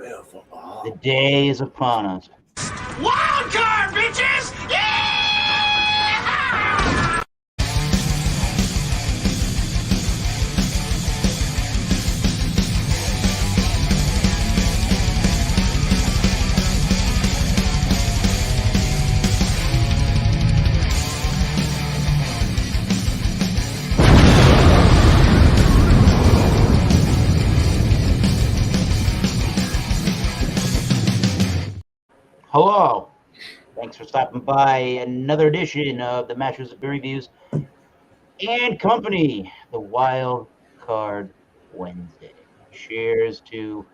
The day is upon us. Wild card, bitches! Yeah! Hello. Thanks for stopping by another edition of the Masters of Beer Reviews and Company, the Wild Card Wednesday. Cheers to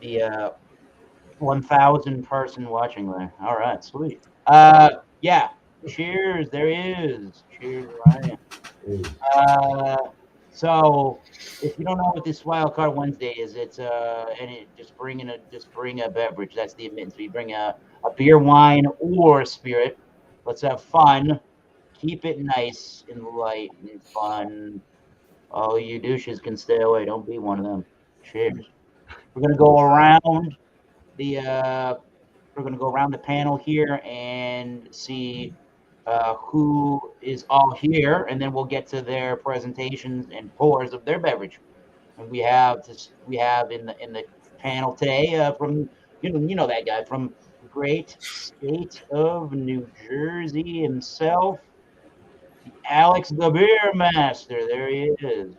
the 1,000 person watching there. All right, sweet. Yeah. Cheers. There he is. Cheers, Ryan. So if you don't know what this Wild Card Wednesday is, it's just bring a beverage. That's the admittance. We bring a beer, wine, or spirit. Let's have fun. Keep it nice and light and fun. Oh, you douches can stay away. Don't be one of them. Cheers. We're gonna go around the panel here and see who is all here, and then we'll get to their presentations and pours of their beverage. And we have in the panel today from you know that guy from the great state of New Jersey himself, Alex the Beer Master. There he is.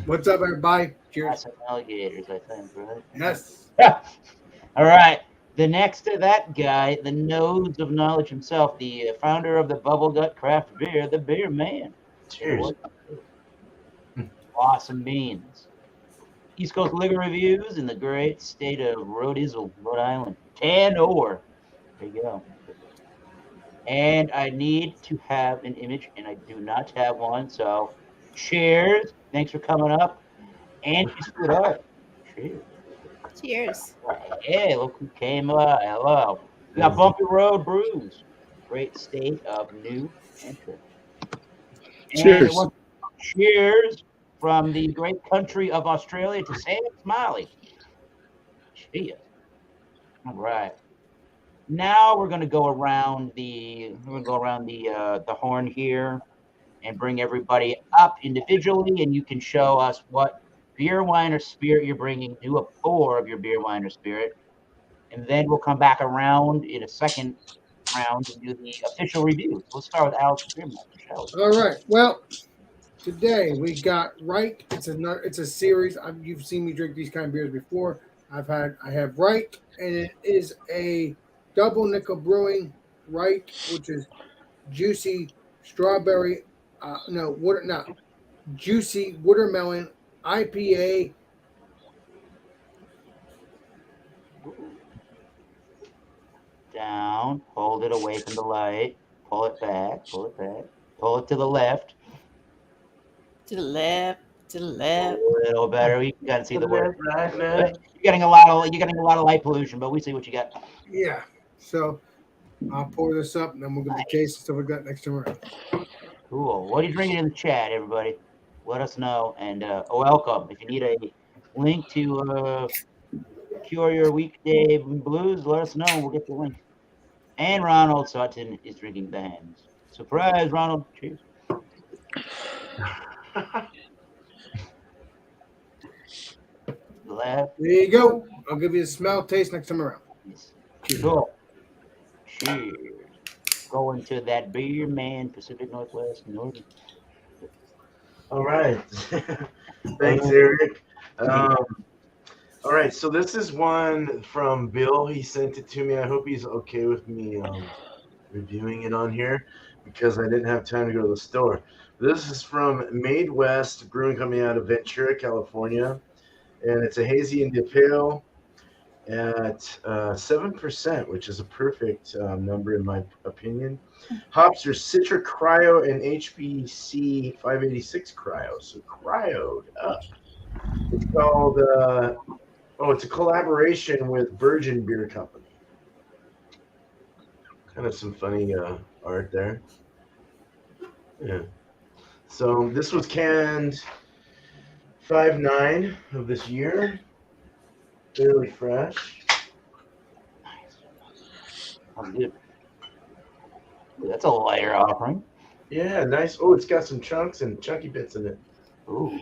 What's up, everybody? Cheers. Some alligators, I think, right? Yes. All right. The next to that guy, the nose of knowledge himself, the founder of the Bubble Gut Craft Beer, the Beer Man. Cheers. Awesome beans. East Coast Liquor Reviews in the great state of Rhode Island. Tanor. There you go. And I need to have an image, and I do not have one. So, cheers. Thanks for coming up. And she stood up. Cheers. Cheers. Hey, look who came by. Hello. We got Bumpy Road Brews. Great state of New Hampshire. Cheers. Cheers from the great country of Australia to Sam Smiley. Cheers. All right. Now we're going to go around the horn here and bring everybody up individually, and you can show us what beer, wine, or spirit you're bringing. Do a pour of your beer, wine, or spirit, and then we'll come back around in a second round and do the official review. So let's start with Alex Beerman, shall we? All right. Well, today we got Right. It's a series. You've seen me drink these kind of beers before. I have Right, and it is a double nickel brewing Right, which is juicy strawberry. Juicy watermelon IPA. Down, hold it away from the light, pull it back, pull it to the left. To the left. A little better. You can see the word. Right, man. You're getting a lot of light pollution, but we see what you got. Yeah. So I'll pour this up, and then we'll get the case and stuff like that next time around. Cool. What are you drinking in the chat, everybody? Let us know, and welcome. If you need a link to cure your weekday blues, let us know. We'll get the link. And Ronald Sutton is drinking the hands. Surprise, Ronald. Cheers. Left. There you go. I'll give you a smell taste next time around. Cool. Cheers. Going to that Beer Man, Pacific Northwest, Northern. All right. Thanks, Eric. All right. So this is one from Bill. He sent it to me. I hope he's okay with me reviewing it on here because I didn't have time to go to the store. This is from Made West Brewing Company out of Ventura, California. And it's a hazy India Pale at 7%, which is a perfect number in my opinion. Hops are Citra Cryo and HBC 586 Cryo, so cryoed up. It's called, it's a collaboration with Virgin Beer Company. Kind of some funny art there. Yeah. So this was canned 5/9 of this year. Fairly fresh. That's good. Ooh, that's a lighter offering. Yeah, nice. Oh, it's got some chunks and chunky bits in it. Ooh.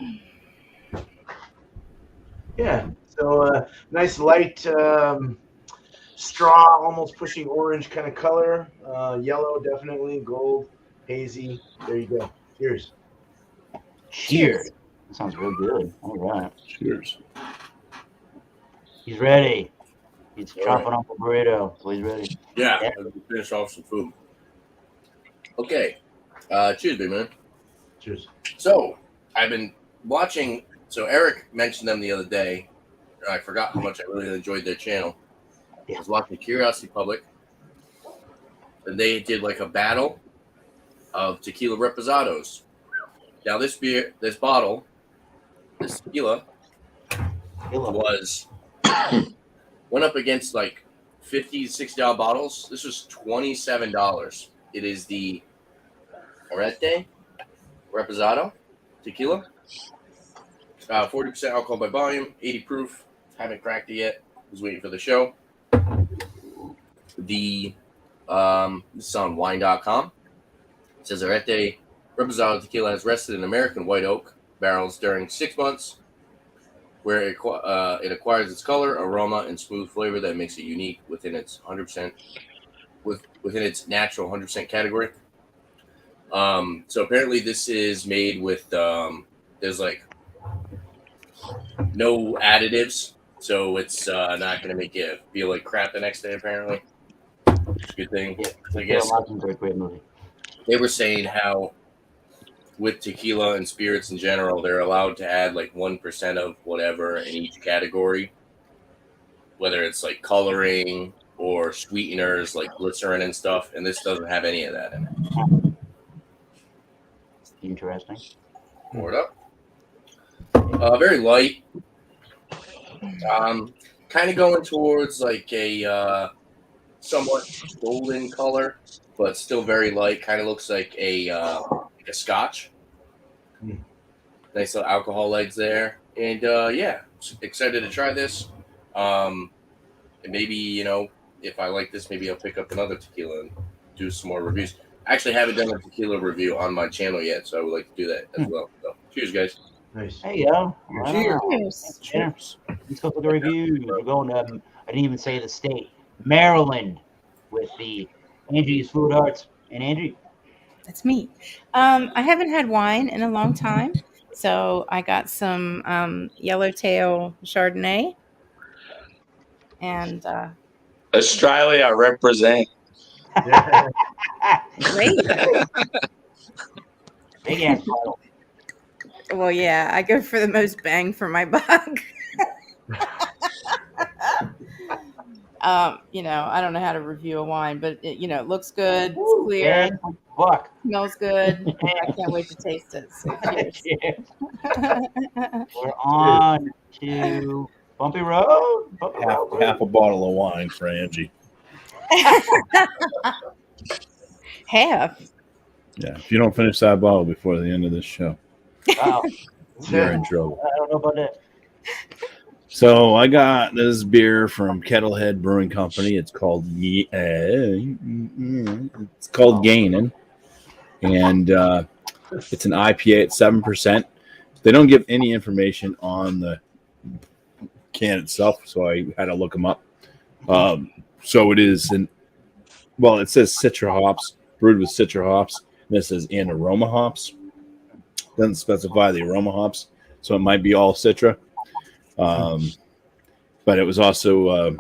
Yeah. So nice light straw, almost pushing orange kind of color. Yellow, definitely. Gold, hazy. There you go. Cheers. Cheers. That sounds real good. All right. Cheers. He's ready. He's All chomping right. on the burrito. So he's ready. Yeah, Yeah. let's finish off some food. Okay. Cheers, big man. Cheers. So, I've been watching. So, Eric mentioned them the other day. I forgot how much I really enjoyed their channel. I was watching Curiosity Public, and they did like a battle of tequila reposados. Now, this bottle, this tequila, went up against like $50, $60 bottles. This was $27. It is the Arete Reposado Tequila. 40% alcohol by volume, 80 proof. Haven't cracked it yet. Was waiting for the show. This is on wine.com. It says Arete Reposado Tequila has rested in American white oak barrels during 6 months, where it acquires its color, aroma, and smooth flavor that makes it unique within its 100% within its natural 100% category. So apparently this is made with there's like no additives, so it's not going to make you feel like crap the next day. Apparently, it's a good thing. Yeah. I guess Watching's a great movie. they were saying how with tequila and spirits in general, they're allowed to add like 1% of whatever in each category, whether it's like coloring or sweeteners like glycerin and stuff, and this doesn't have any of that in it. Interesting. Pour it up. Very light. Kind of going towards like a somewhat golden color, but still very light. Kind of looks like a scotch. Nice little alcohol legs there, and yeah, excited to try this. And maybe, you know, if I like this, maybe I'll pick up another tequila and do some more reviews. I actually haven't done a tequila review on my channel yet, so I would like to do that as well. So, cheers, guys. Nice. Hey, yo. Cheers. Cheers. Cheers. Let's go for the reviews. We're going to, I didn't even say the state, Maryland, with the Angie's Food Arts. And Angie, That's me. I haven't had wine in a long time, so I got some Yellowtail Chardonnay, and Australia represent. great. big ass bottle. Well, yeah, I go for the most bang for my buck. You know, I don't know how to review a wine, but it, you know, it looks good, it's clear, Bang for buck. smells good. I can't wait to taste it. So cheers. Cheers. We're on to Bumpy Road. Bumpy Road. Half a bottle of wine for Angie. Half. Yeah, if you don't finish that bottle before the end of this show, Wow. you're in trouble. I don't know about that. So I got this beer from Kettlehead Brewing Company. It's called Gainin', and it's an IPA at 7%. They don't give any information on the can itself, so I had to look them up. So it is it says Citra hops, brewed with Citra hops. This is and aroma hops. Doesn't specify the aroma hops, so it might be all Citra. But it was also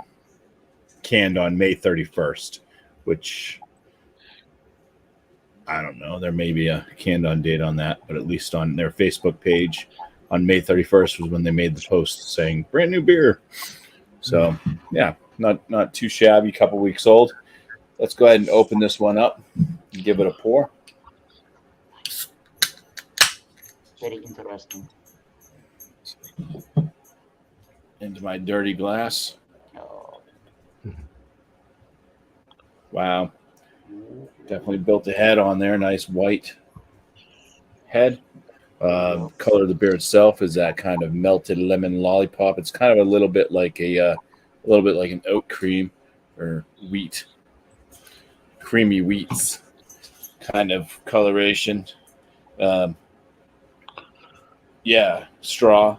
canned on May 31st, which I don't know. There may be a canned on date on that, but at least on their Facebook page on May 31st was when they made the post saying brand new beer. So yeah, not too shabby, couple weeks old. Let's go ahead and open this one up and give it a pour. Very interesting. Into my dirty glass. Oh. Wow. Definitely built a head on there. Nice white head. Color of the beer itself is that kind of melted lemon lollipop. It's kind of a little bit like an oat cream or wheat, creamy wheats kind of coloration. Straw,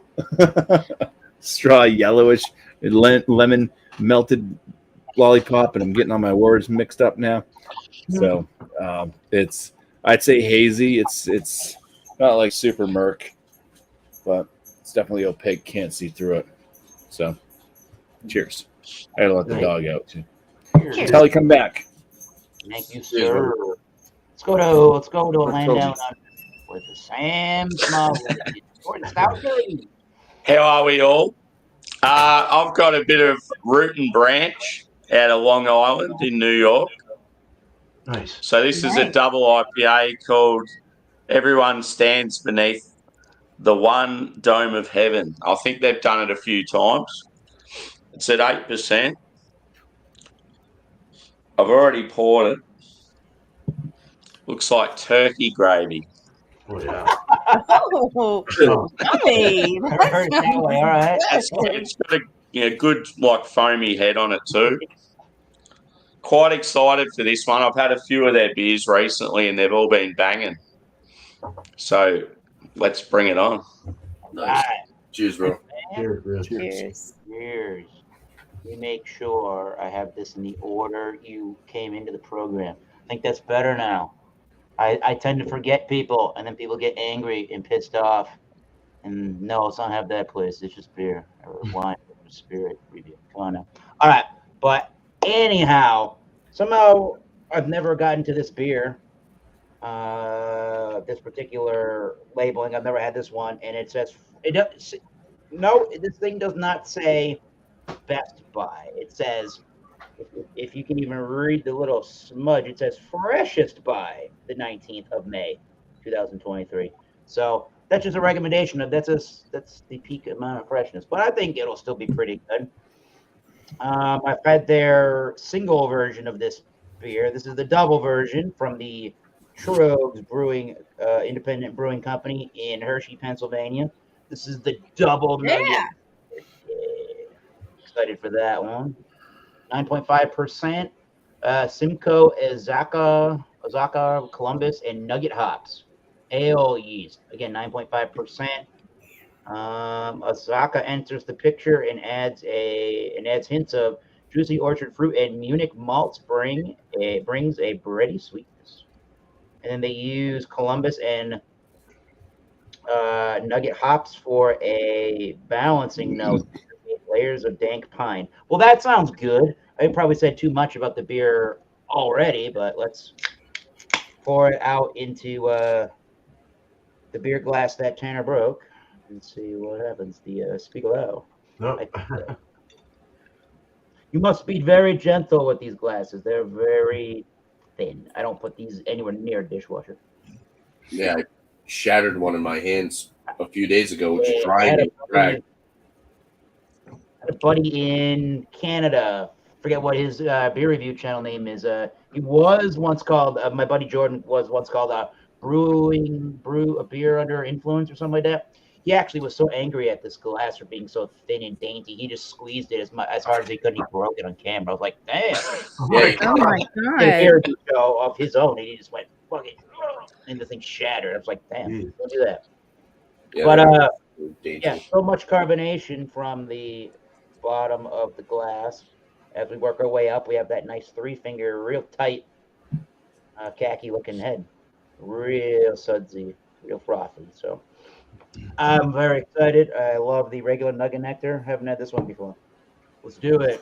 straw yellowish lemon melted lollipop, and I'm getting all my words mixed up now. So I'd say hazy. It's not like super murk, but it's definitely opaque. Can't see through it. So cheers. I gotta let the dog out too. Cheers. Until he come back. Thank you, sir. Let's go to Orlando with the Sam Smalley. Jordan Stouter. How are we all? I've got a bit of Root and Branch out of Long Island in New York. Nice. So this is a double IPA called Everyone Stands Beneath the One Dome of Heaven. I think they've done it a few times. It's at 8%. I've already poured it. Looks like turkey gravy. Oh, yeah. Oh, yummy. Heard it that way. All right. It's got a good foamy head on it too. Quite excited for this one. I've had a few of their beers recently and they've all been banging. So let's bring it on. Nice. Right. Cheers, bro. Cheers. Cheers. Let me make sure I have this in the order you came into the program. I think that's better now. I tend to forget people, and then people get angry and pissed off. And no, it's not have that place. It's just beer or wine or spirit review. Come on now. All right. But anyhow, somehow I've never gotten to this beer, this particular labeling. I've never had this one. And it says, no, this thing does not say Best Buy. It says, if you can even read the little smudge, it says freshest by the 19th of May, 2023. So that's just a recommendation of that's the peak amount of freshness, but I think it'll still be pretty good. I've had their single version of this beer. This is the double version from the Trogs Brewing Independent Brewing Company in Hershey, Pennsylvania. This is the double nugget. Yeah. Excited for that one. 9.5%. Simcoe, Osaka, Columbus, and Nugget hops. Ale yeast. Again, 9.5%. Osaka enters the picture and adds hints of juicy orchard fruit and Munich malts brings a bready sweetness. And then they use Columbus and Nugget hops for a balancing note. Layers of dank pine. Well, that sounds good. I probably said too much about the beer already, but let's pour it out into the beer glass that Tanner broke and see what happens. The Spiegel Ale. Nope. You must be very gentle with these glasses. They're very thin. I don't put these anywhere near a dishwasher. Yeah, I shattered one in my hands a few days ago, which is drying and drag. A buddy in Canada, forget what his beer review channel name is. He was once called, my buddy Jordan was once called brew a beer under influence or something like that. He actually was so angry at this glass for being so thin and dainty. He just squeezed it as hard as he could. And he broke it on camera. I was like, damn. Yeah, Oh my A god. beer review show of his own, and he just went, fuck it. And the thing shattered. I was like, damn, don't do that. yeah, But dangerous. yeah, so much carbonation from the bottom of the glass. As we work our way up, we have that nice 3-finger, real tight, khaki looking head. Real sudsy, real frothy. So I'm very excited. I love the regular nugget nectar. Haven't had this one before. Let's do it.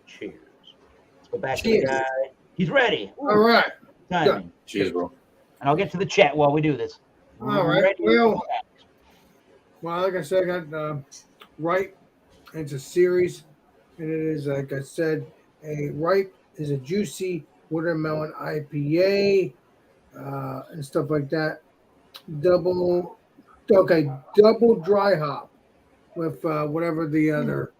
Cheers. Let's go back to the guy. He's ready. All right. Timing. Cheers, bro. And I'll get to the chat while we do this. All right. Ready? Well, like I said, I got Ripe. It's a series, and it is, like I said, a Ripe is a juicy watermelon IPA and stuff like that. Double dry hop with whatever the other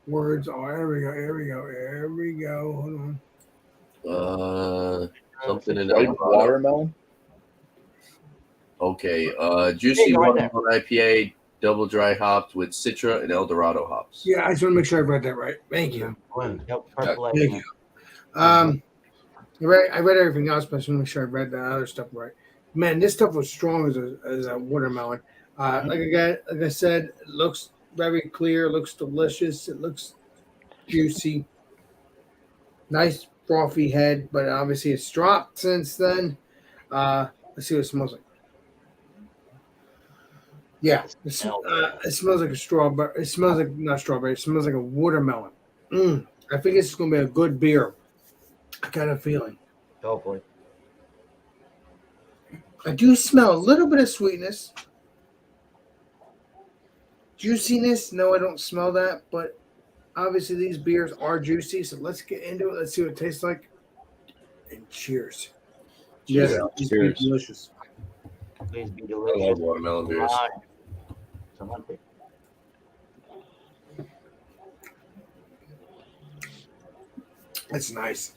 words are. Here we go. Hold on. Something in White watermelon. Okay. There Juicy you go, right there. Watermelon IPA, double dry hopped with Citra and Eldorado hops. Yeah, I just want to make sure I read that right. Thank you. Blend. Yep, purple Thank label. you. I read everything else, but I just want to make sure I read the other stuff right. Man, this stuff was strong as a watermelon. Like I said, it looks very clear. It looks delicious. It looks juicy. Nice frothy head, but obviously it's dropped since then. Let's see what it smells like. Yeah, it smells like a strawberry. It smells like not strawberry. It smells like a watermelon. I think this is going to be a good beer. I got a feeling. Hopefully. I do smell a little bit of sweetness. Juiciness, no, I don't smell that, but obviously these beers are juicy, so let's get into it. Let's see what it tastes like. And cheers. Yes, it's cheers. delicious. Please be I delicious. love watermelon beers. Excellent. That's nice.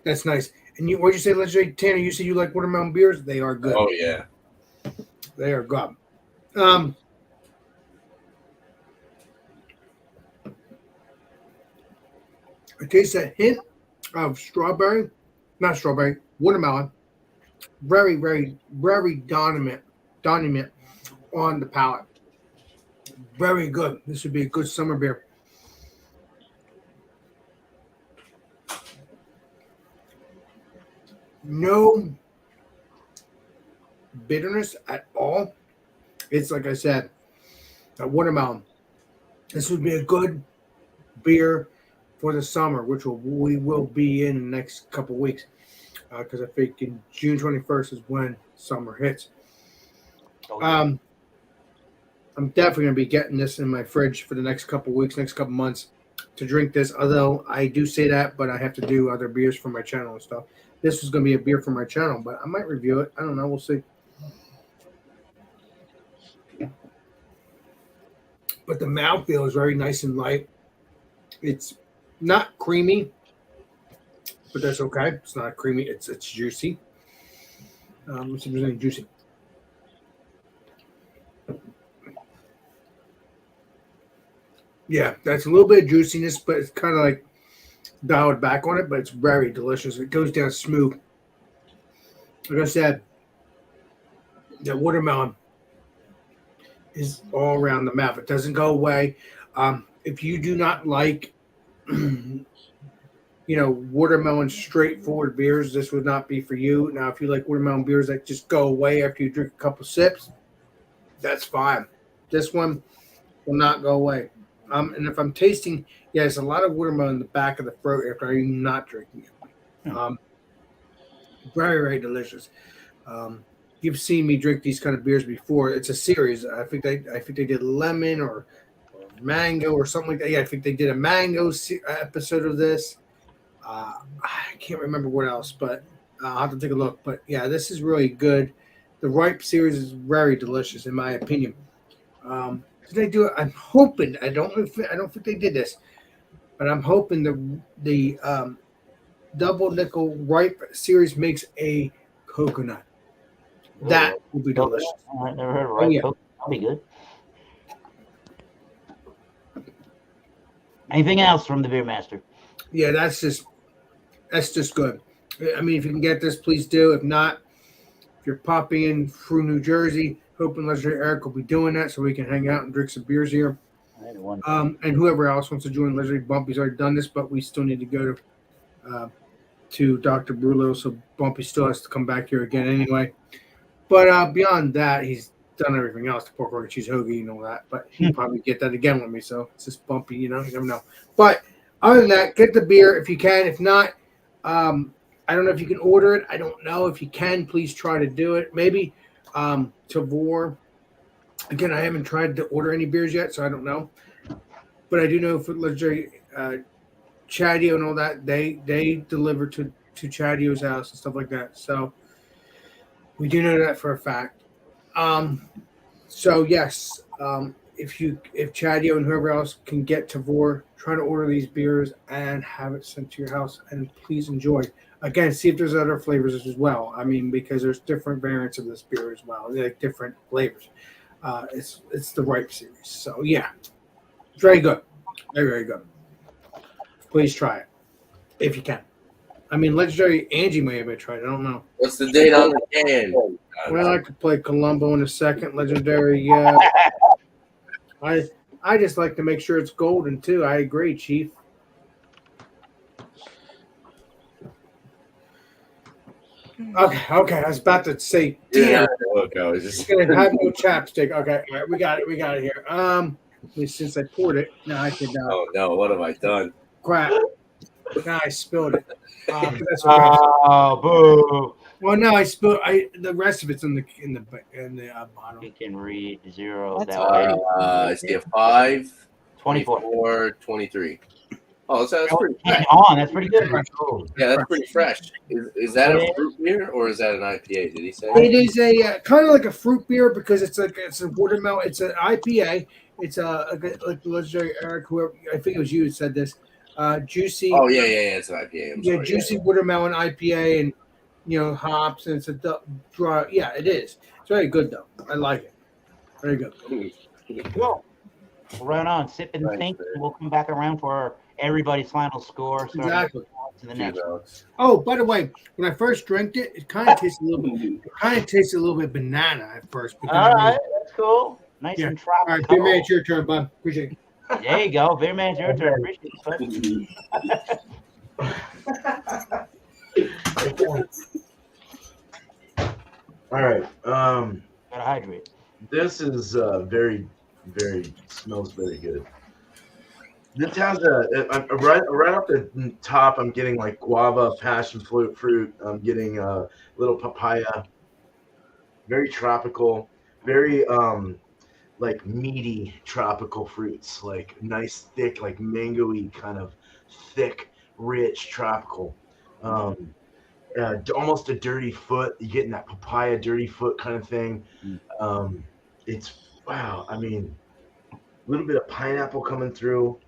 That's nice. And what'd you say, Legendary Tanner? You said you like watermelon beers? They are good. Oh yeah. They are good. I taste a hint of strawberry, not strawberry, watermelon. Very, very, very dominant on the palate. Very good. This would be a good summer beer. No bitterness at all. It's like I said, a watermelon. This would be a good beer for the summer, which we will be in the next couple of weeks, because I think in June 21st is when summer hits. I'm definitely going to be getting this in my fridge for the next couple of weeks, next couple of months to drink this. Although I do say that, but I have to do other beers for my channel and stuff. This was going to be a beer for my channel, but I might review it. I don't know. We'll see. But the mouthfeel is very nice and light. It's not creamy, but that's okay. It's not creamy. It's juicy. Let's see if there's any juicy. Yeah, that's a little bit of juiciness, but it's kind of like dialed back on it, but it's very delicious. It goes down smooth. Like I said, the watermelon is all around the mouth. It doesn't go away. If you do not like, watermelon straightforward beers, this would not be for you. Now, if you like watermelon beers that just go away after you drink a couple sips, that's fine. This one will not go away. And if I'm tasting, there's a lot of watermelon in the back of the throat after I'm not drinking it. Very, very delicious. You've seen me drink these kind of beers before. It's a series. I think they did lemon or mango or something like that. Yeah, I think they did a mango episode of this. I can't remember what else, but I'll have to take a look. But yeah, this is really good. The ripe series is very delicious in my opinion. Did they do it? I'm hoping. I don't think they did this, but I'm hoping the double nickel ripe series makes a coconut. That will be delicious. I never heard of ripe coconut. That'll be good. Anything else from the Beer Master? Yeah, that's just good. I mean, if you can get this, please do. If not, if you're popping in through New Jersey, hoping Legendary Eric will be doing that so we can hang out and drink some beers here. And whoever else wants to join Legendary Bumpy's already done this, but we still need to go to Dr. Brulo, so Bumpy still has to come back here again anyway. But beyond that, he's done everything else, the pork rock and cheese hoagie and all that. But he'll probably get that again with me, so it's just Bumpy, you never know. But other than that, get the beer if you can. If not, I don't know if you can order it. I don't know. If you can, please try to do it. Maybe Tavor. Again, I haven't tried to order any beers yet, so I don't know. But I do know for Legendary Chadio and all that, they deliver to Chadio's house and stuff like that. So we do know that for a fact. So yes, if Chadio and whoever else can get Tavor, try to order these beers and have it sent to your house, and please enjoy. Again, see if there's other flavors as well. I mean, because there's different variants of this beer as well, like different flavors. It's the Ripe series, so yeah, very good, very good. Please try it if you can. I mean, Legendary Angie may have tried it. I don't know. What's the date on the can? Well, I could play Columbo in a second. Legendary, yeah. I just like to make sure it's golden too. I agree, Chief. Okay. I was about to say, damn. Look, I was just Gonna have no chapstick. Okay, all right, we got it here. Since I poured it, now I can. Oh no, what have I done? Crap. Now I spilled it. That's okay. Oh, boo! Well, no, I spilled. The rest of it's in the bottom. You can read zeros That's that way. I see a 5, 24. 24, 23. Oh, so that's pretty fresh. That's pretty good. Yeah, that's pretty fresh. Is that a fruit beer or is that an IPA? Did he say? It is a kind of like a fruit beer because it's a watermelon. It's an IPA. It's like Legendary Eric, whoever I think it was you who said this. Juicy. Oh yeah, it's an IPA. I'm sorry, juicy watermelon IPA, and hops, and it's a dry. Yeah, it is. It's very good though. I like it. Very good. Cool. Right on. Sip and Thanks, think. man. We'll come back around for everybody's final score. So Exactly. to the next. Oh, by the way, when I first drank it, it kind of tasted a little bit. It kind of tasted a little bit banana at first. But All right, that's cool. Nice Yeah. and All right, tropical. Beer Man, it's your turn, bud. Appreciate it. There you go. Beer Man, it's your turn. Appreciate it. All right. Gotta hydrate. This is very smells very good. This has right off the top. I'm getting like guava, passion fruit. I'm getting a little papaya. Very tropical. Very like meaty tropical fruits. Like nice thick, like mango-y kind of thick, rich tropical. Almost a dirty foot. You're getting that papaya dirty foot kind of thing. It's wow. I mean, a little bit of pineapple coming through.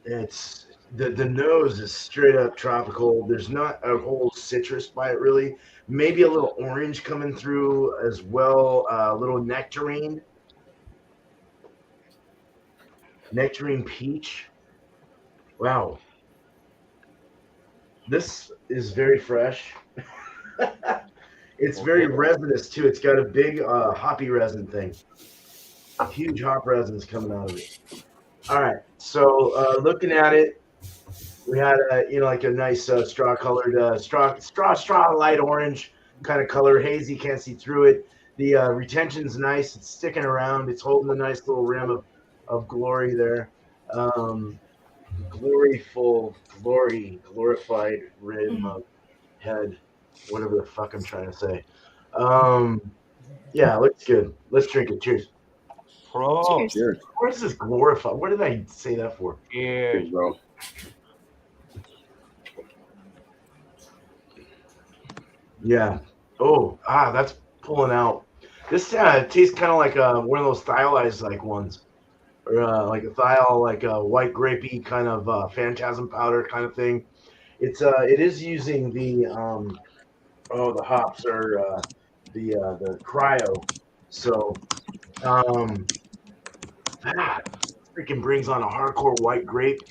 It's the nose is straight up tropical. There's not a whole citrus by it really. Maybe a little orange coming through as well. A little nectarine peach. Wow. This is very fresh. It's very resinous too. It's got a big hoppy resin thing. Huge hop resins coming out of it. All right. So looking at it, we had like a nice straw colored straw light orange kind of color, hazy, can't see through it. The retention's nice. It's sticking around. It's holding a nice little rim of glory there. Glorified rim of head, whatever the fuck I'm trying to say. Yeah, looks good. Let's drink it. Cheers. Bro. Cheers. Where's this glorified? What did I say that for? Cheers, bro. Yeah. Oh, that's pulling out. This tastes kind of like one of those thiolized like ones, or like a thiol, like a white grapey kind of phantasm powder kind of thing. It is using the the hops are the cryo, so that freaking brings on a hardcore white grape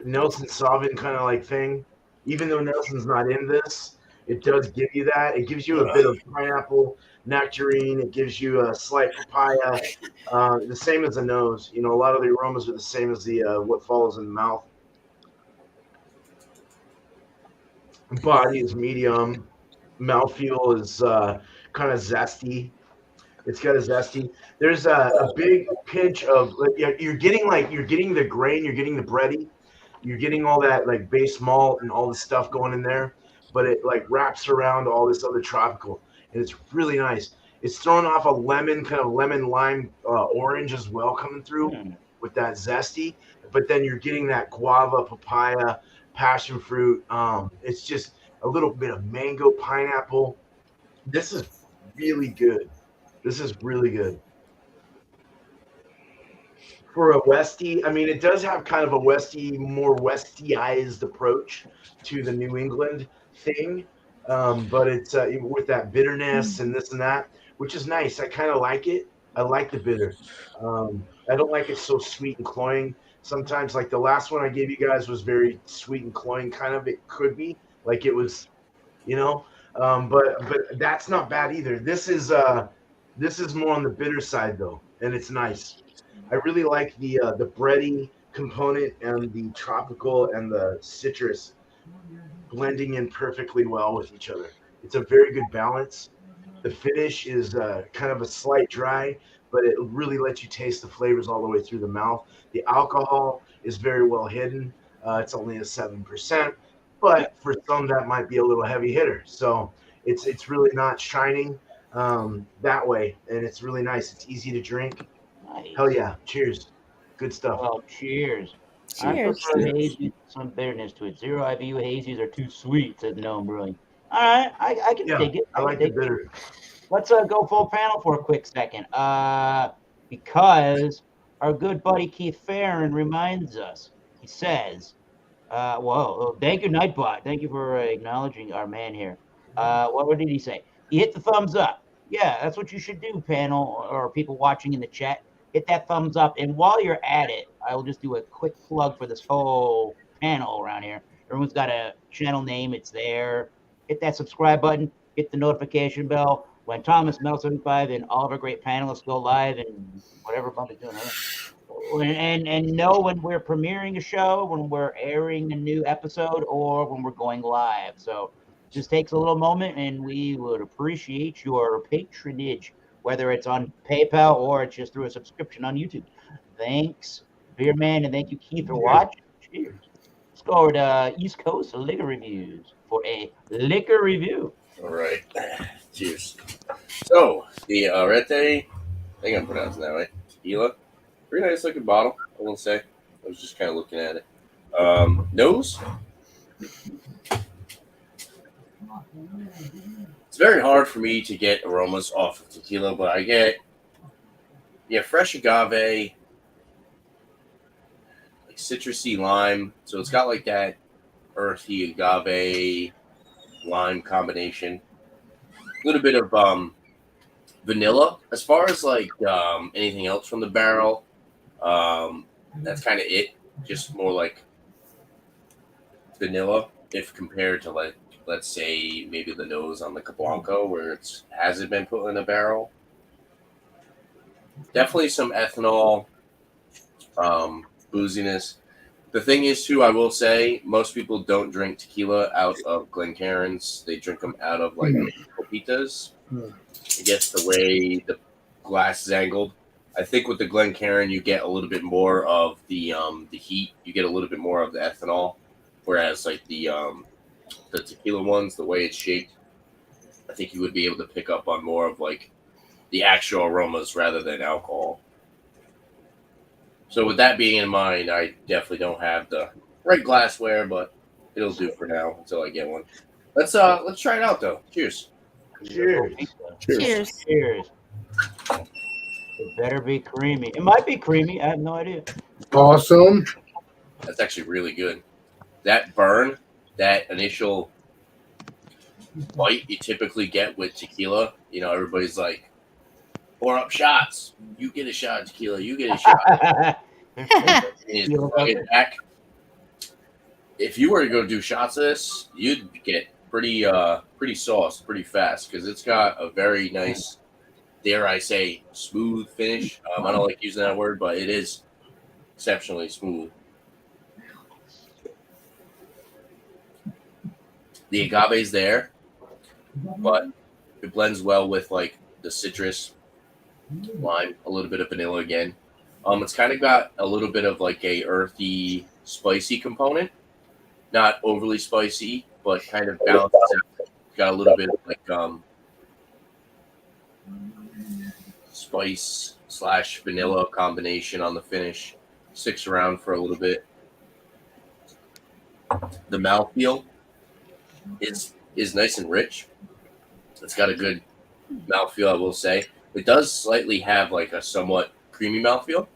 Nelson Sauvin kind of like thing. Even though Nelson's not in this, it does give you that. It gives you a bit of pineapple, nectarine. It gives you a slight papaya, the same as the nose. A lot of the aromas are the same as the what follows in the mouth. Body is medium. Mouthfeel is kind of zesty. It's got a zesty. There's a big pinch of you're getting the grain, you're getting the bready, you're getting all that like base malt and all the stuff going in there, but it like wraps around all this other tropical, and it's really nice. It's throwing off a lemon lime orange as well coming through with that zesty, but then you're getting that guava, papaya, passion fruit. It's just a little bit of mango, pineapple. This is really good. This is really good. for a Westie. I mean, it does have kind of a Westie, more Westieized approach to the New England thing, but it's with that bitterness and this and that, which is nice. I kind of like it. I like the bitter. I don't like it so sweet and cloying. Sometimes, like the last one I gave you guys was very sweet and cloying, kind of. It could be like it was, but that's not bad either. This is more on the bitter side though, and it's nice. I really like the bready component and the tropical and the citrus blending in perfectly well with each other. It's a very good balance. The finish is kind of a slight dry, but it really lets you taste the flavors all the way through the mouth. The alcohol is very well hidden. It's only a 7%, but for some that might be a little heavy hitter. So it's really not shining that way, and it's really nice. It's easy to drink. Nice. Hell yeah! Cheers. Good stuff. Well, cheers. I Cheers. prefer the hazy, some bitterness to it. Zero IBU hazies are too sweet, says No Brewing. All right, I can Yeah, dig it. I like the bitter. Let's go full panel for a quick second. Because our good buddy Keith Farron reminds us. He says, thank you, Nightbot. Thank you for acknowledging our man here. What did he say? He hit the thumbs up. Yeah, that's what you should do, panel or people watching in the chat. Hit that thumbs up. And while you're at it, I will just do a quick plug for this whole panel around here. Everyone's got a channel name. It's there. Hit that subscribe button. Hit the notification bell. When Thomas, Mel 75, and all of our great panelists go live and whatever Bump is doing. And know when we're premiering a show, when we're airing a new episode, or when we're going live. So just takes a little moment, and we would appreciate your patronage, whether it's on PayPal or it's just through a subscription on YouTube. Thanks, Beer Man, and thank you, Keith, for watching. Cheers. Let's go over to East Coast Liquor Reviews for a liquor review. All right. Cheers. So, the Rete, I think I'm pronouncing that right. Tequila. Pretty nice looking bottle, I will say. I was just kind of looking at it. Nose. It's very hard for me to get aromas off of tequila, but I get fresh agave, like citrusy lime. So it's got like that earthy agave lime combination. A little bit of vanilla. As far as like anything else from the barrel, that's kind of it. Just more like vanilla if compared to like, let's say maybe the nose on the Blanco where it hasn't been put in a barrel. Definitely some ethanol, booziness. The thing is, too, I will say, most people don't drink tequila out of Glencairns. They drink them out of, like, copitas. I guess the way the glass is angled. I think with the Glencairn, you get a little bit more of the heat. You get a little bit more of the ethanol. Whereas, like, the tequila ones, the way it's shaped, I think you would be able to pick up on more of, like, the actual aromas rather than alcohol. So with that being in mind, I definitely don't have the right glassware, but it'll do for now until I get one. Let's try it out though. Cheers. Cheers. Cheers. Cheers. It better be creamy. It might be creamy. I have no idea. Awesome. That's actually really good. That burn, that initial bite you typically get with tequila, everybody's like, pour up shots. You get a shot of tequila. You get a shot. Back. If you were to go do shots of this, you'd get pretty sauced pretty fast because it's got a very nice, dare I say, smooth finish. I don't like using that word, but it is exceptionally smooth. The agave's there, but it blends well with like the citrus, lime, a little bit of vanilla again. It's kind of got a little bit of like a earthy, spicy component. Not overly spicy, but kind of balanced out. Got a little bit of like spice / vanilla combination on the finish. Sticks around for a little bit. The mouthfeel is nice and rich. It's got a good mouthfeel, I will say. It does slightly have like a somewhat creamy mouthfeel.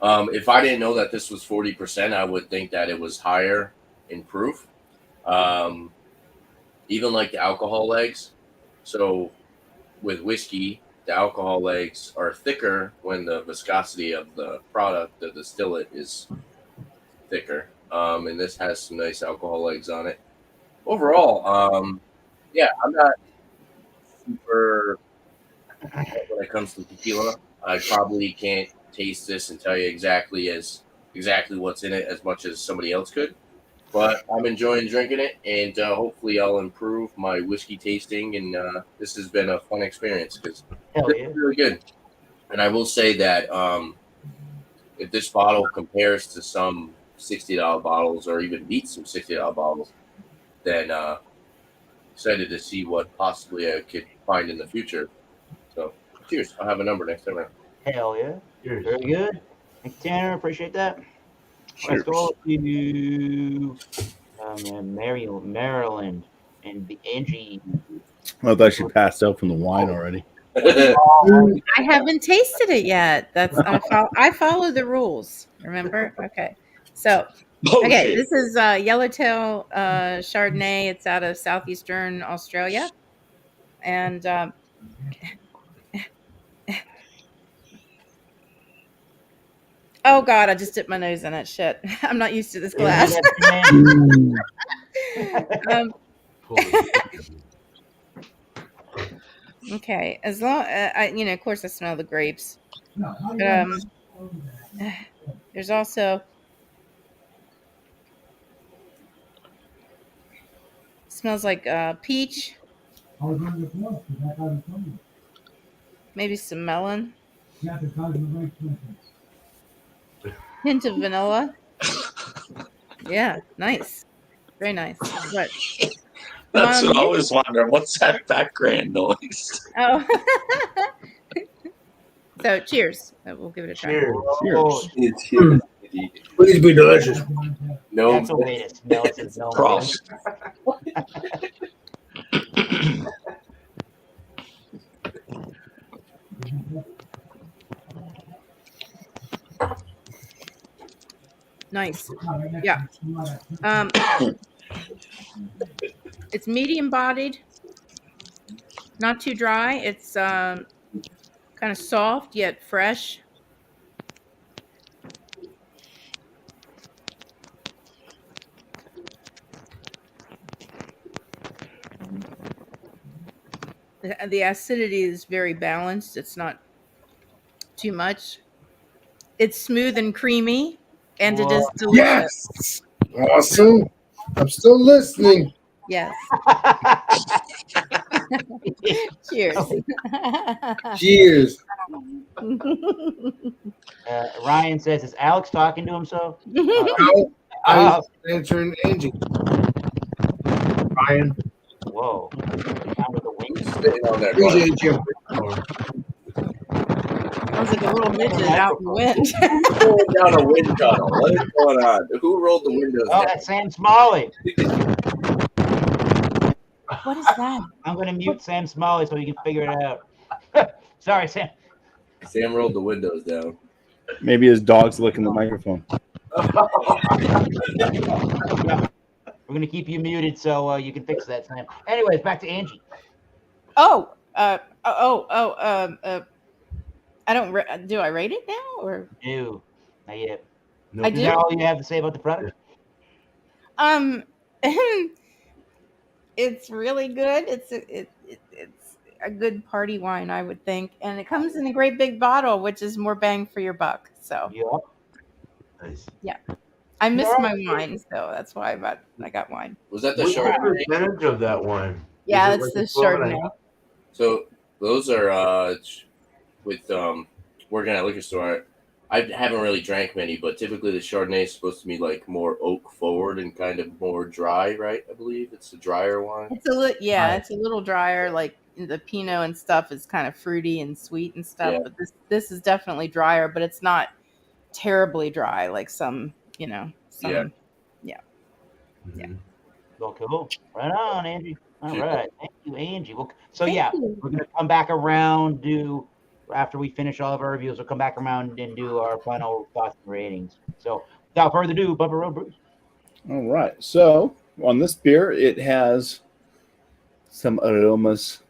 If I didn't know that this was 40%, I would think that it was higher in proof. Even like the alcohol legs. So with whiskey, the alcohol legs are thicker when the viscosity of the product, the distillate, is thicker. And this has some nice alcohol legs on it. Overall, yeah, I'm not super when it comes to tequila. I probably can't taste this and tell you exactly what's in it as much as somebody else could. But I'm enjoying drinking it, and hopefully I'll improve my whiskey tasting. And this has been a fun experience because Hell it's yeah. really good. And I will say that if this bottle compares to some $60 bottles or even beats some $60 bottles, then excited to see what possibly I could find in the future. So, cheers. I'll have a number next time around. Hell yeah. Cheers. Very good. Thank you, Tanner. Appreciate that. Let's Cheers. go to Maryland and the Angie. I thought she passed out from the wine already. I haven't tasted it yet. I follow the rules. Remember? Okay. So, okay, Bullshit. this is Yellowtail Chardonnay. It's out of southeastern Australia, and oh god, I just dipped my nose in it. Shit, I'm not used to this glass. um, okay, as long of course, I smell the grapes. There's also smells like peach, maybe some melon, hint of vanilla. Yeah, nice, very nice. But That's what I was wondering. What's that background noise? oh, so cheers. We'll give it a try. Cheers. Cheers. Please be delicious. No, That's a way to smell it. It's no Prost. Nice. Yeah. It's medium bodied, not too dry. It's kind of soft yet fresh. The acidity is very balanced. It's not too much. It's smooth and creamy, and it is delicious. Yes. Awesome. I'm still listening. Yes. Cheers. Cheers. Ryan says, "Is Alex talking to himself?" No, I was answering Angie. Ryan. Whoa! Sound of the wind. Sitting on that Appreciate you. Sounds like a little midget out in the wind. Going down a wind tunnel. What is going on? Who rolled the windows Oh, down? that's Sam Smalley. What is that? I'm going to mute Sam Smalley so you can figure it out. Sorry, Sam. Sam rolled the windows down. Maybe his dog's licking the microphone. Yeah. We're going to keep you muted so you can fix that, Sam. Anyways, back to Angie. I don't. Do I rate it now or? No, not yet. No, I Is do. that all you have to say about the product? It's really good. It's a good party wine, I would think, and it comes in a great big bottle, which is more bang for your buck. So Yep. nice. I miss my wine, so that's why I got wine. Was that the What's the Chardonnay? percentage of that one? Yeah, Is it's it the like a 12 and a Chardonnay. half? So those are with working at a liquor store. I haven't really drank many, but typically the Chardonnay is supposed to be like more oak forward and kind of more dry, right? I believe it's a drier wine. It's it's a little drier. Like the Pinot and stuff is kind of fruity and sweet and stuff, Yeah. but this is definitely drier, but it's not terribly dry like some. Yeah. Mhm. Well, cool. Right on, Angie. All Cheers. right. Thank you, Angie. Well, so Thank yeah, you. we're going to come back around, do after we finish all of our reviews, we'll come back around and do our final thoughts and ratings. So without further ado, Bubba Road Brews. All right. So on this beer, it has some aromas.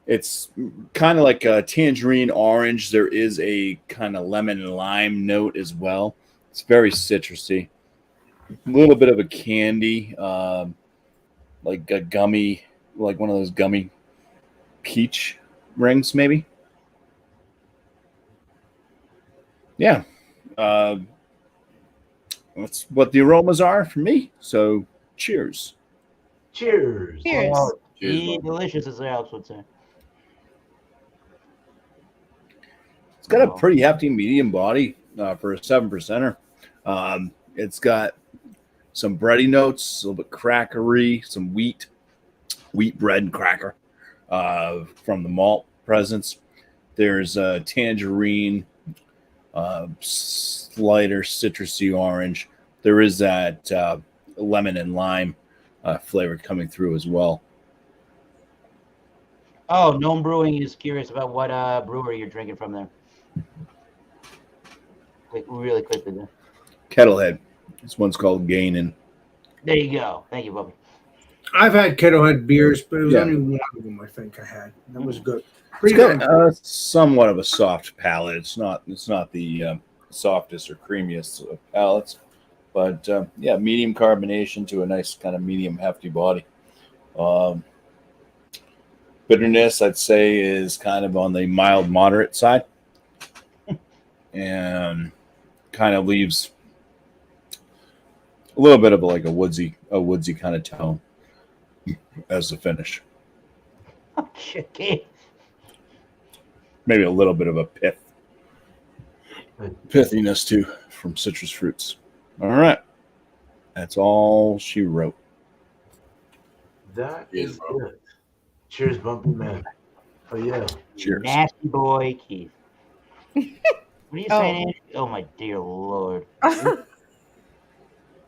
It's kind of like a tangerine orange. There is a kind of lemon and lime note as well. It's very citrusy. A little bit of a candy, like a gummy, like one of those gummy peach rings, maybe. Yeah. That's what the aromas are for me. So cheers. Cheers. Cheers. Oh, Cheers, be Bubba. delicious, as Alex would say. It's got a pretty hefty medium body for a 7%er. It's got some bready notes, a little bit crackery, some wheat bread and cracker from the malt presence. There's a tangerine, slighter citrusy orange. There is that lemon and lime flavor coming through as well. Oh, Gnome Brewing is curious about what brewery you're drinking from there. Really quickly there. Kettlehead. This one's called Gainin'. There you go. Thank you, Bubba. I've had Kettlehead beers, but it was Yeah. only one of them I think I had. That was good. It's Pretty got good. somewhat of a soft palate. It's not the softest or creamiest of palates, but yeah, medium carbonation to a nice kind of medium hefty body. Bitterness, I'd say, is kind of on the mild moderate side, and kind of leaves a little bit of like a woodsy kind of tone as the finish. Okay. Maybe a little bit of a pithiness too from citrus fruits. All right, that's all she wrote. That Cheers, is bro. it. Cheers, Bumpy Man. Oh, yeah. Cheers. Nasty boy, Keith. What are you saying, Andy? Oh, my dear Lord.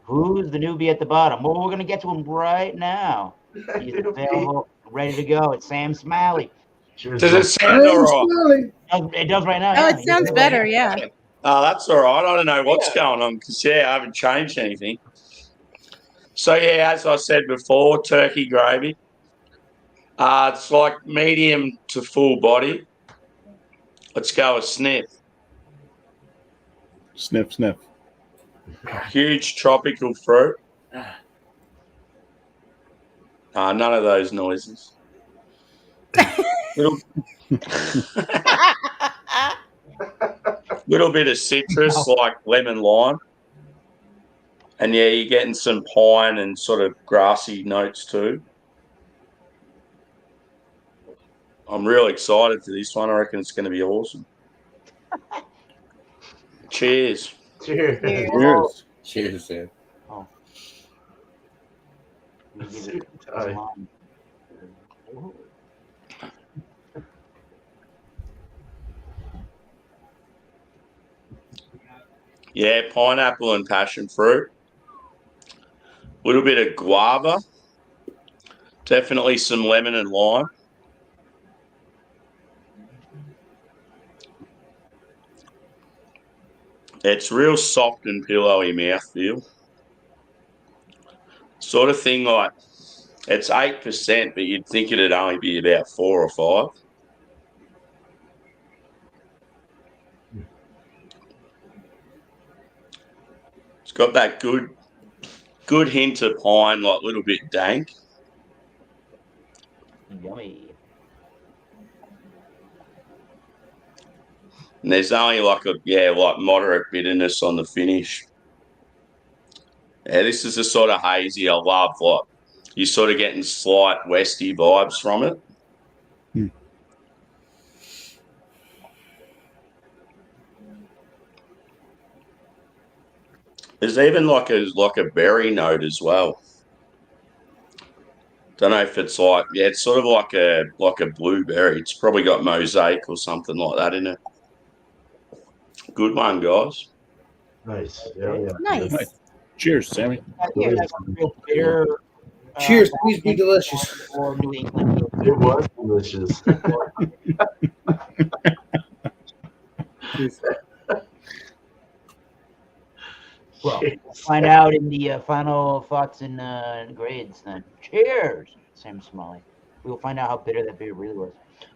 Who's the newbie at the bottom? Well, we're going to get to him right now. He's available, ready to go. It's Sam Smiley. Cheers, Does it Bumpy. sound all right? Smelly. It does right now. Oh, yeah. it sounds better. Yeah. Oh, that's all right. I don't know what's going on because, I haven't changed anything. So, as I said before, turkey gravy. It's like medium to full body. Let's go with sniff. Sniff, sniff. Huge tropical fruit. None of those noises. Little bit of citrus, like lemon lime. And you're getting some pine and sort of grassy notes too. I'm really excited for this one. I reckon it's going to be awesome. Cheers. Cheers. Cheers. Cheers, Sam. Oh. Let me give Sick it tie. some. Oh. Yeah, pineapple and passion fruit. A little bit of guava. Definitely some lemon and lime. It's real soft and pillowy mouthfeel. Sort of thing like it's 8%, but you'd think it'd only be about 4 or 5. It's got that good hint of pine, like a little bit dank. Yummy. And there's only like moderate bitterness on the finish. Yeah, this is the sort of hazy I love. Like you're sort of getting slight westy vibes from it. There's even like a berry note as well. Don't know if it's like it's sort of like a blueberry. It's probably got mosaic or something like that in it. Good one, guys. Nice. Yeah. Nice. Right. Cheers, Sammy. Real bitter, Cheers. Please be delicious. or New England It was delicious. Well, we'll find out in the final thoughts and grades then. Cheers, Sam Smalley. We will find out how bitter that beer really was.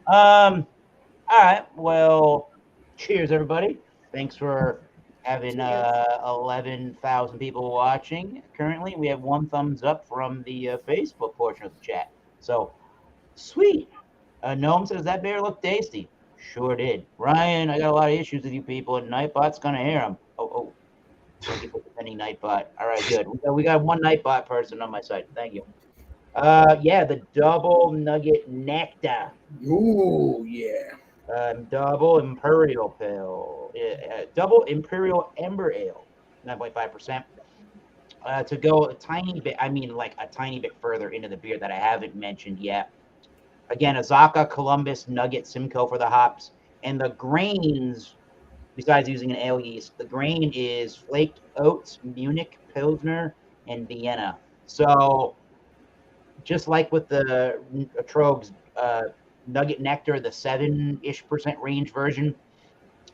All right. Well, cheers, everybody. Thanks for having 11,000 people watching. Currently, we have 1 thumbs up from the Facebook portion of the chat. So, sweet. Gnome says that beer looked tasty. Sure did. Ryan, I got a lot of issues with you people, and Nightbot's gonna hear them. Oh. Thank you for defending Nightbot. All right, good. We got 1 Nightbot person on my side. Thank you. Yeah, the double nugget nectar. Ooh, yeah. Double imperial pale. Double imperial amber ale, 9.5%. To go a tiny bit, I mean like a tiny bit further into the beer that I haven't mentioned yet. Again, Azaka, Columbus, Nugget, Simcoe for the hops. And the grains, besides using an ale yeast, the grain is flaked oats, Munich, Pilsner, and Vienna. So just like with the Trogues Nugget Nectar, the 7-ish% range version,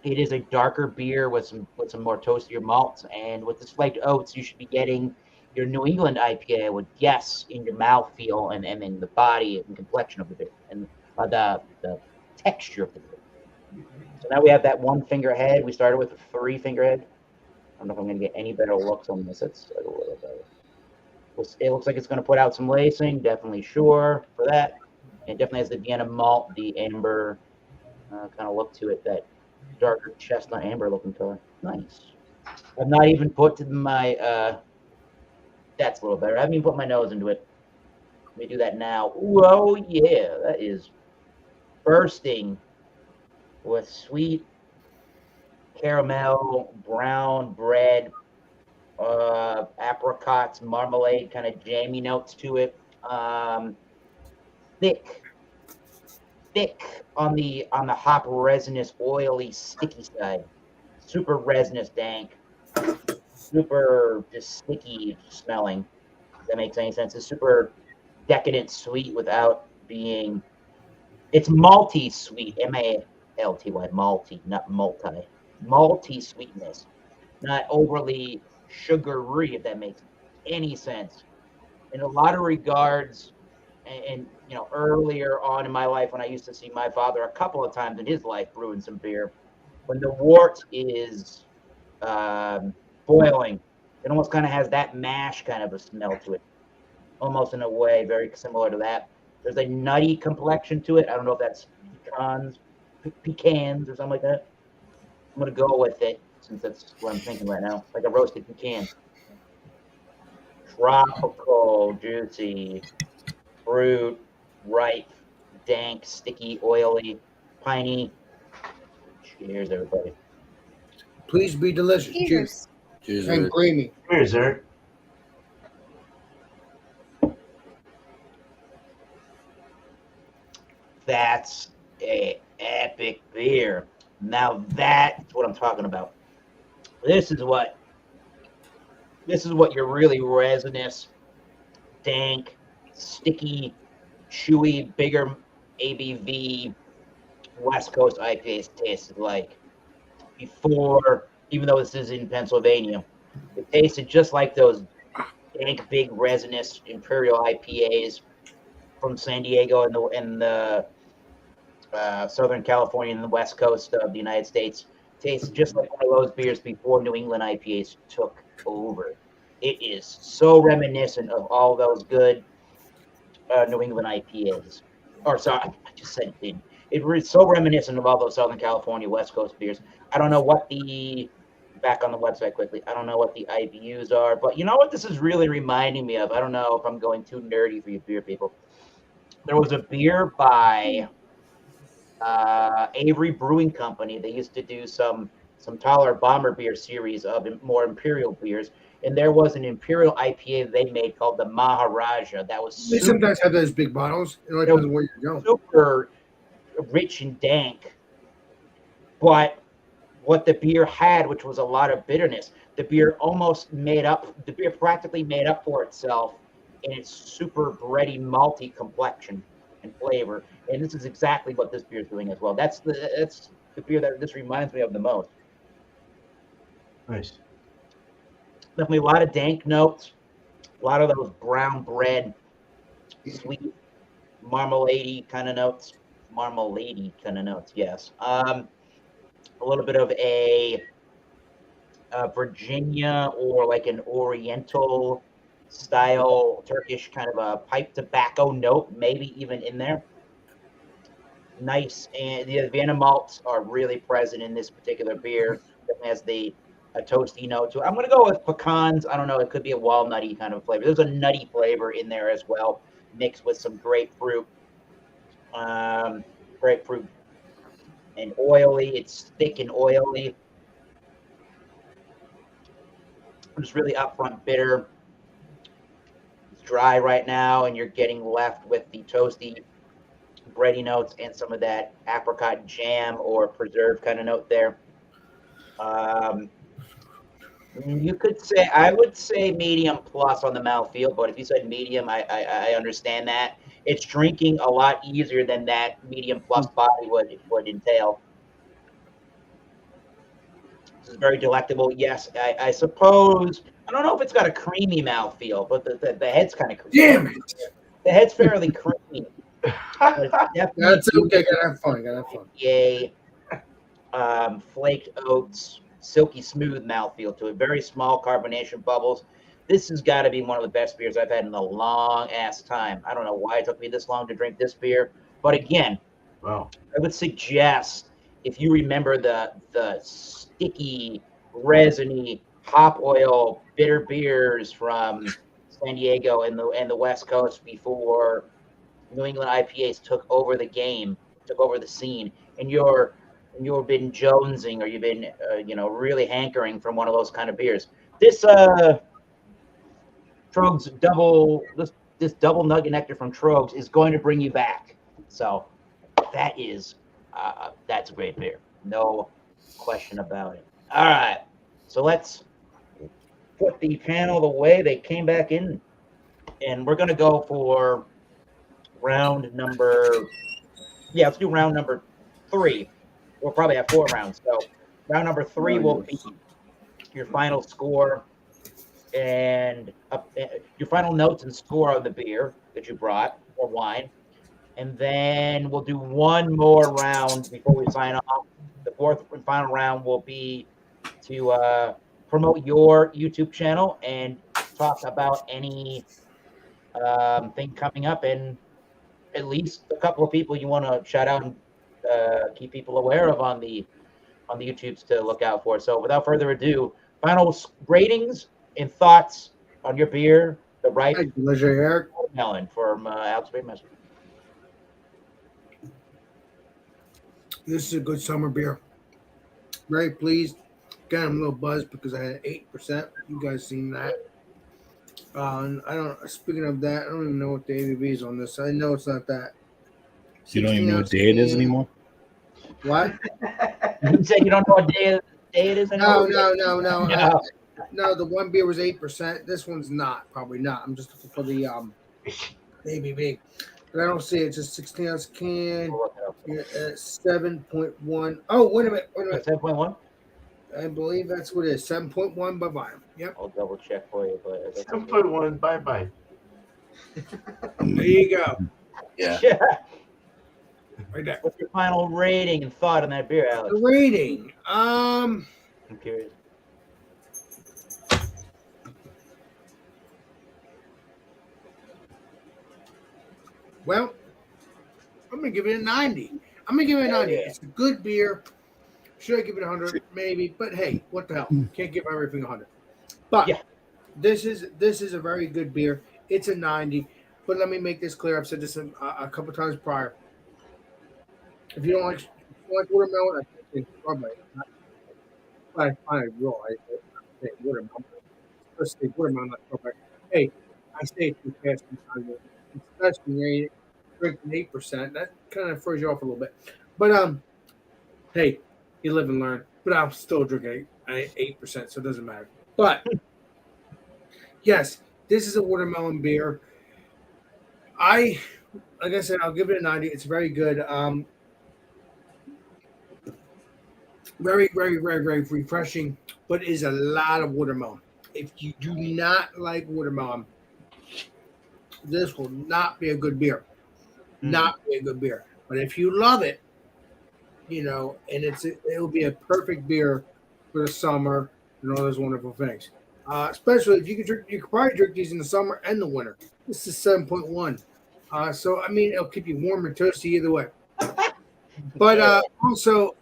it is a darker beer with some more toastier malts. And with this flaked oats, you should be getting your New England IPA, I would guess, in your mouthfeel and in the body and complexion of the beer and the texture of the beer. So now we have that 1 finger head. We started with a 3 finger head. I don't know if I'm going to get any better looks on this. It's a little better. It looks like it's going to put out some lacing. Definitely sure for that. It definitely has the Vienna malt, the amber kind of look to it, that darker chestnut amber looking color. Nice. I've not even put my, that's a little better. I haven't even put my nose into it. Let me do that now. Whoa, yeah, that is bursting with sweet caramel, brown bread, apricots, marmalade, kind of jammy notes to it. Thick on the hop, resinous, oily, sticky side. Super resinous, dank. Super just sticky smelling. If that makes any sense. It's super decadent sweet without being. It's malty sweet. M-A-L-T-Y, malty, not multi. Malty sweetness, not overly sugary, if that makes any sense. In a lot of regards, and earlier on in my life when I used to see my father a couple of times in his life brewing some beer, when the wort is boiling, it almost kind of has that mash kind of a smell to it, almost in a way very similar to that. There's a nutty complexion to it. I don't know if that's pecans or something like that. I'm going to go with it since that's what I'm thinking right now. Like a roasted pecan. Tropical, juicy, fruit, ripe, dank, sticky, oily, piney. Cheers, everybody. Please be delicious. Cheers. Cheers. And creamy. Cheers, Eric. That's a epic beer. Now that's what I'm talking about. This is what your really resinous, dank, sticky, chewy, bigger ABV West Coast IPAs tasted like before, even though this is in Pennsylvania. It tasted just like those dank, big, resinous Imperial IPAs from San Diego and the Southern California and the West Coast of the United States. Tastes just like one of those beers before New England IPAs took over. It is so reminiscent of all those good New England IPAs. Or sorry, I just said it. It was so reminiscent of all those Southern California West Coast beers. I don't know what back on the website quickly. I don't know what the IBUs are, but you know what this is really reminding me of? I don't know if I'm going too nerdy for you beer people. There was a beer by Avery Brewing Company. They used to do some taller bomber beer series of more imperial beers, and there was an imperial IPA they made called the Maharaja. That was They sometimes have those big bottles. It depends on where you're going. Super rich and dank, but what the beer had, which was a lot of bitterness, the beer practically made up for itself in its super bready, malty complexion. and flavor. And this is exactly what this beer is doing as well. That's the beer that this reminds me of the most. Nice. Definitely a lot of dank notes, a lot of those brown bread, sweet marmalade kind of notes. Yes. A little bit of a Virginia or like an Oriental style Turkish kind of a pipe tobacco note, maybe even in there. Nice, and the Vienna malts are really present in this particular beer. It has a toasty note to it. I'm going to go with pecans. I don't know. It could be a walnutty kind of flavor. There's a nutty flavor in there as well, mixed with some grapefruit. Grapefruit and oily. It's thick and oily. It's really upfront bitter. It's dry right now, and you're getting left with the toasty, bready notes and some of that apricot jam or preserve kind of note there. You could say, I would say medium plus on the mouthfeel, but if you said medium, I understand that. It's drinking a lot easier than that medium plus body would entail. This is very delectable. Yes, I suppose. I don't know if it's got a creamy mouthfeel, but the head's kind of creamy. Damn it! The head's fairly creamy. That's okay. Gotta have fun. A flaked oats, silky smooth mouthfeel to it. Very small carbonation bubbles. This has got to be one of the best beers I've had in a long ass time. I don't know why it took me this long to drink this beer, but again, Wow. I would suggest if you remember the sticky, resiny, hop oil, bitter beers from San Diego and the West Coast before New England IPAs took over the game, took over the scene, and you've been jonesing or you've been really hankering from one of those kind of beers. This Trogs this double nugget nectar from Trogs is going to bring you back. So that's a great beer, no question about it. All right, so let's put the panel the way they came back in, and we're going to go for round number. Yeah, let's do round number 3. We'll probably have 4 rounds. So round number 3 will be your final score and your final notes and score of the beer that you brought or wine. And then we'll do one more round before we sign off. The 4th and final round will be to promote your YouTube channel and talk about any thing coming up, and at least a couple of people you want to shout out and keep people aware of on the YouTubes to look out for. So without further ado, final ratings and thoughts on your beer, the Ripe Watermelon from Alex Bateman. This is a good summer beer. Very pleased. Got him a little buzzed because I had 8%. You guys seen that? Speaking of that, I don't even know what the ABV is on this. I know it's not that. You don't even know what day it is anymore? What? You said you don't know what day it is anymore? No. No, the one beer was 8%. This one's not. Probably not. I'm just looking for the ABV. But I don't see it. It's a 16-ounce can. 7.1. Oh, wait a minute. 7.1? I believe that's what it is. 7.1 by volume. Yep. I'll double check for you. But 7.1. Bye. There you go. Yeah. Right there. What's your final rating and thought on that beer, Alex? The rating. I'm curious. Well, I'm gonna give it a 90. It's a good beer. Should I give it 100? Maybe, but hey, what the hell? Can't give everything 100. But yeah, this is a very good beer. It's a 90. But let me make this clear. I've said this a couple times prior. If you don't like watermelon, I think strawberry. I realize that watermelon, especially watermelon, not strawberry. Hey, I say it too fast sometimes, especially drinking 8%. That kind of throws you off a little bit. But hey, you live and learn. But I'm still drinking 8%, so it doesn't matter. But yes, this is a watermelon beer. I like I said, I'll give it a 90. It's very good. Very, very, very, very refreshing, but is a lot of watermelon. If you do not like watermelon, this will not be a good beer. Not be a good beer. But if you love it, and it'll be a perfect beer for the summer and all those wonderful things. Especially if you can probably drink these in the summer and the winter. This is 7.1. So I mean, it'll keep you warm and toasty either way. But also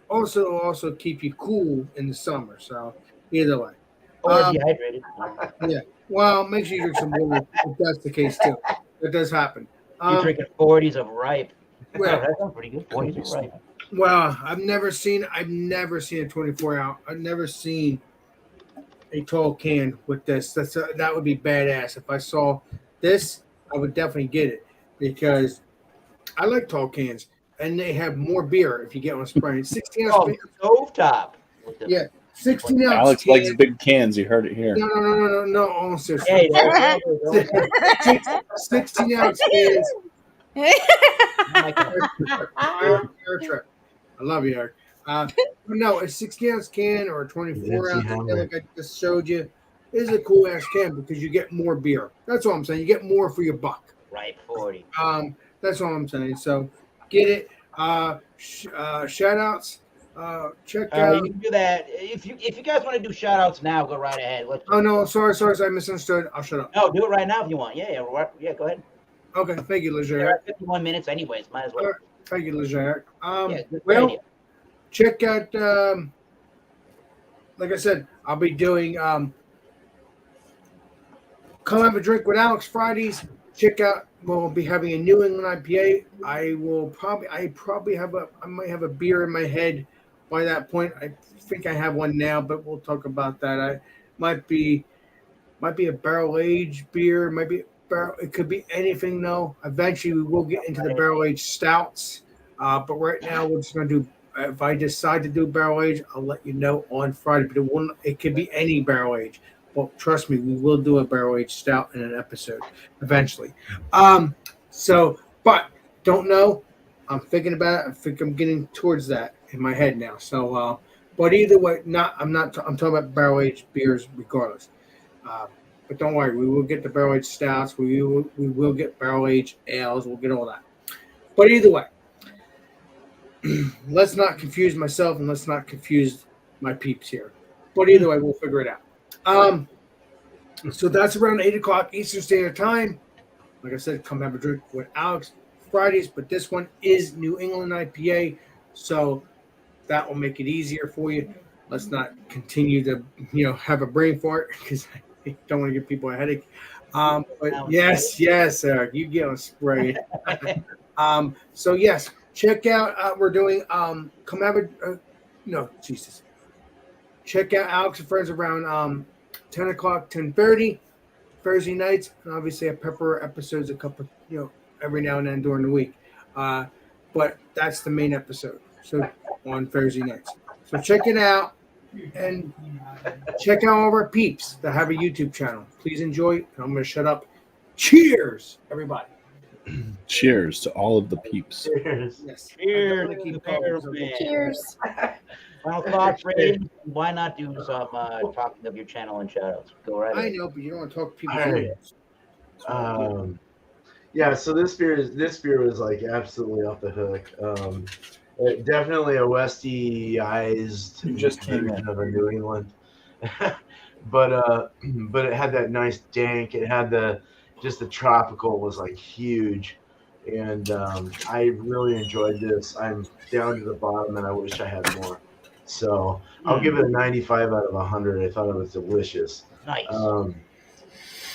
keep you cool in the summer. So either way. Or dehydrated. Yeah. Well, make sure you drink some water if that's the case too. That does happen. You're drinking 40s of ripe. Well, that sounds pretty good. 40s of ripe. Well, I've never seen a 24 ounce. I've never seen a tall can with this. That would be badass. If I saw this, I would definitely get it because I like tall cans and they have more beer if you get one spraying. 16 ounce. Stovetop. Yeah, 16 ounce. Alex likes big cans. You heard it here. No. Honestly, Hey, 16 ounce cans. Air trip. I love you, Eric. No, a 16 ounce can or a 24 ounce can, like I just showed you, is a cool ass can because you get more beer. That's all I'm saying. You get more for your buck. Right, 40. That's all I'm saying. So get it. Shout outs. Check out. You can do that. If you guys want to do shout outs now, go right ahead. No, sorry, I misunderstood. I'll shut up. No, do it right now if you want. Yeah, go ahead. Okay, thank you, Leger. We're at 51 minutes anyways. Might as well. Thank you, Leger. Good idea. Check out, like I said, I'll be doing Come Have a Drink with Alex Fridays. Check out, we'll be having a New England IPA. I might have a beer in my head by that point. I think I have one now, but we'll talk about that. I might be a barrel aged beer, it could be anything though. Eventually we will get into the barrel aged stouts. But right now we're just gonna do, if I decide to do barrel age, I'll let you know on Friday. But it could be any barrel age. Well, trust me, we will do a barrel age stout in an episode eventually. But don't know. I'm thinking about it. I think I'm getting towards that in my head now. So, but either way, I'm talking about barrel aged beers regardless. But don't worry, we will get the barrel aged stouts. We will get barrel aged ales. We'll get all that. But either way, let's not confuse myself and let's not confuse my peeps here. But either way, we'll figure it out. So that's around 8 o'clock Eastern Standard Time. Like I said, come have a drink with Alex Fridays, but this one is New England IPA, so that will make it easier for you. Let's not continue to, have a brain fart because I don't want to give people a headache. But yes, Eric, you get on spray. So yes, check out. We're doing come have a check out Alex and Friends around 10 o'clock, 10:30 Thursday nights, and obviously I pepper episodes a couple, every now and then during the week. But that's the main episode. So on Thursday nights. So check it out and check out all of our peeps that have a YouTube channel. Please enjoy. And I'm going to shut up. Cheers, everybody. Cheers to all of the peeps. Cheers. Yes. Cheers. Cheers. Final thoughts, ratings. Why not do some talking of your channel and shout outs? Go right ahead. I know, but you don't want to talk to people. All right. Yeah, so this beer was like absolutely off the hook. Definitely a Westy-ized version of a New England. but it had that nice dank. It had the tropical was like huge. And I really enjoyed this. I'm down to the bottom and I wish I had more. So I'll give it a 95 out of 100. I thought it was delicious. Nice.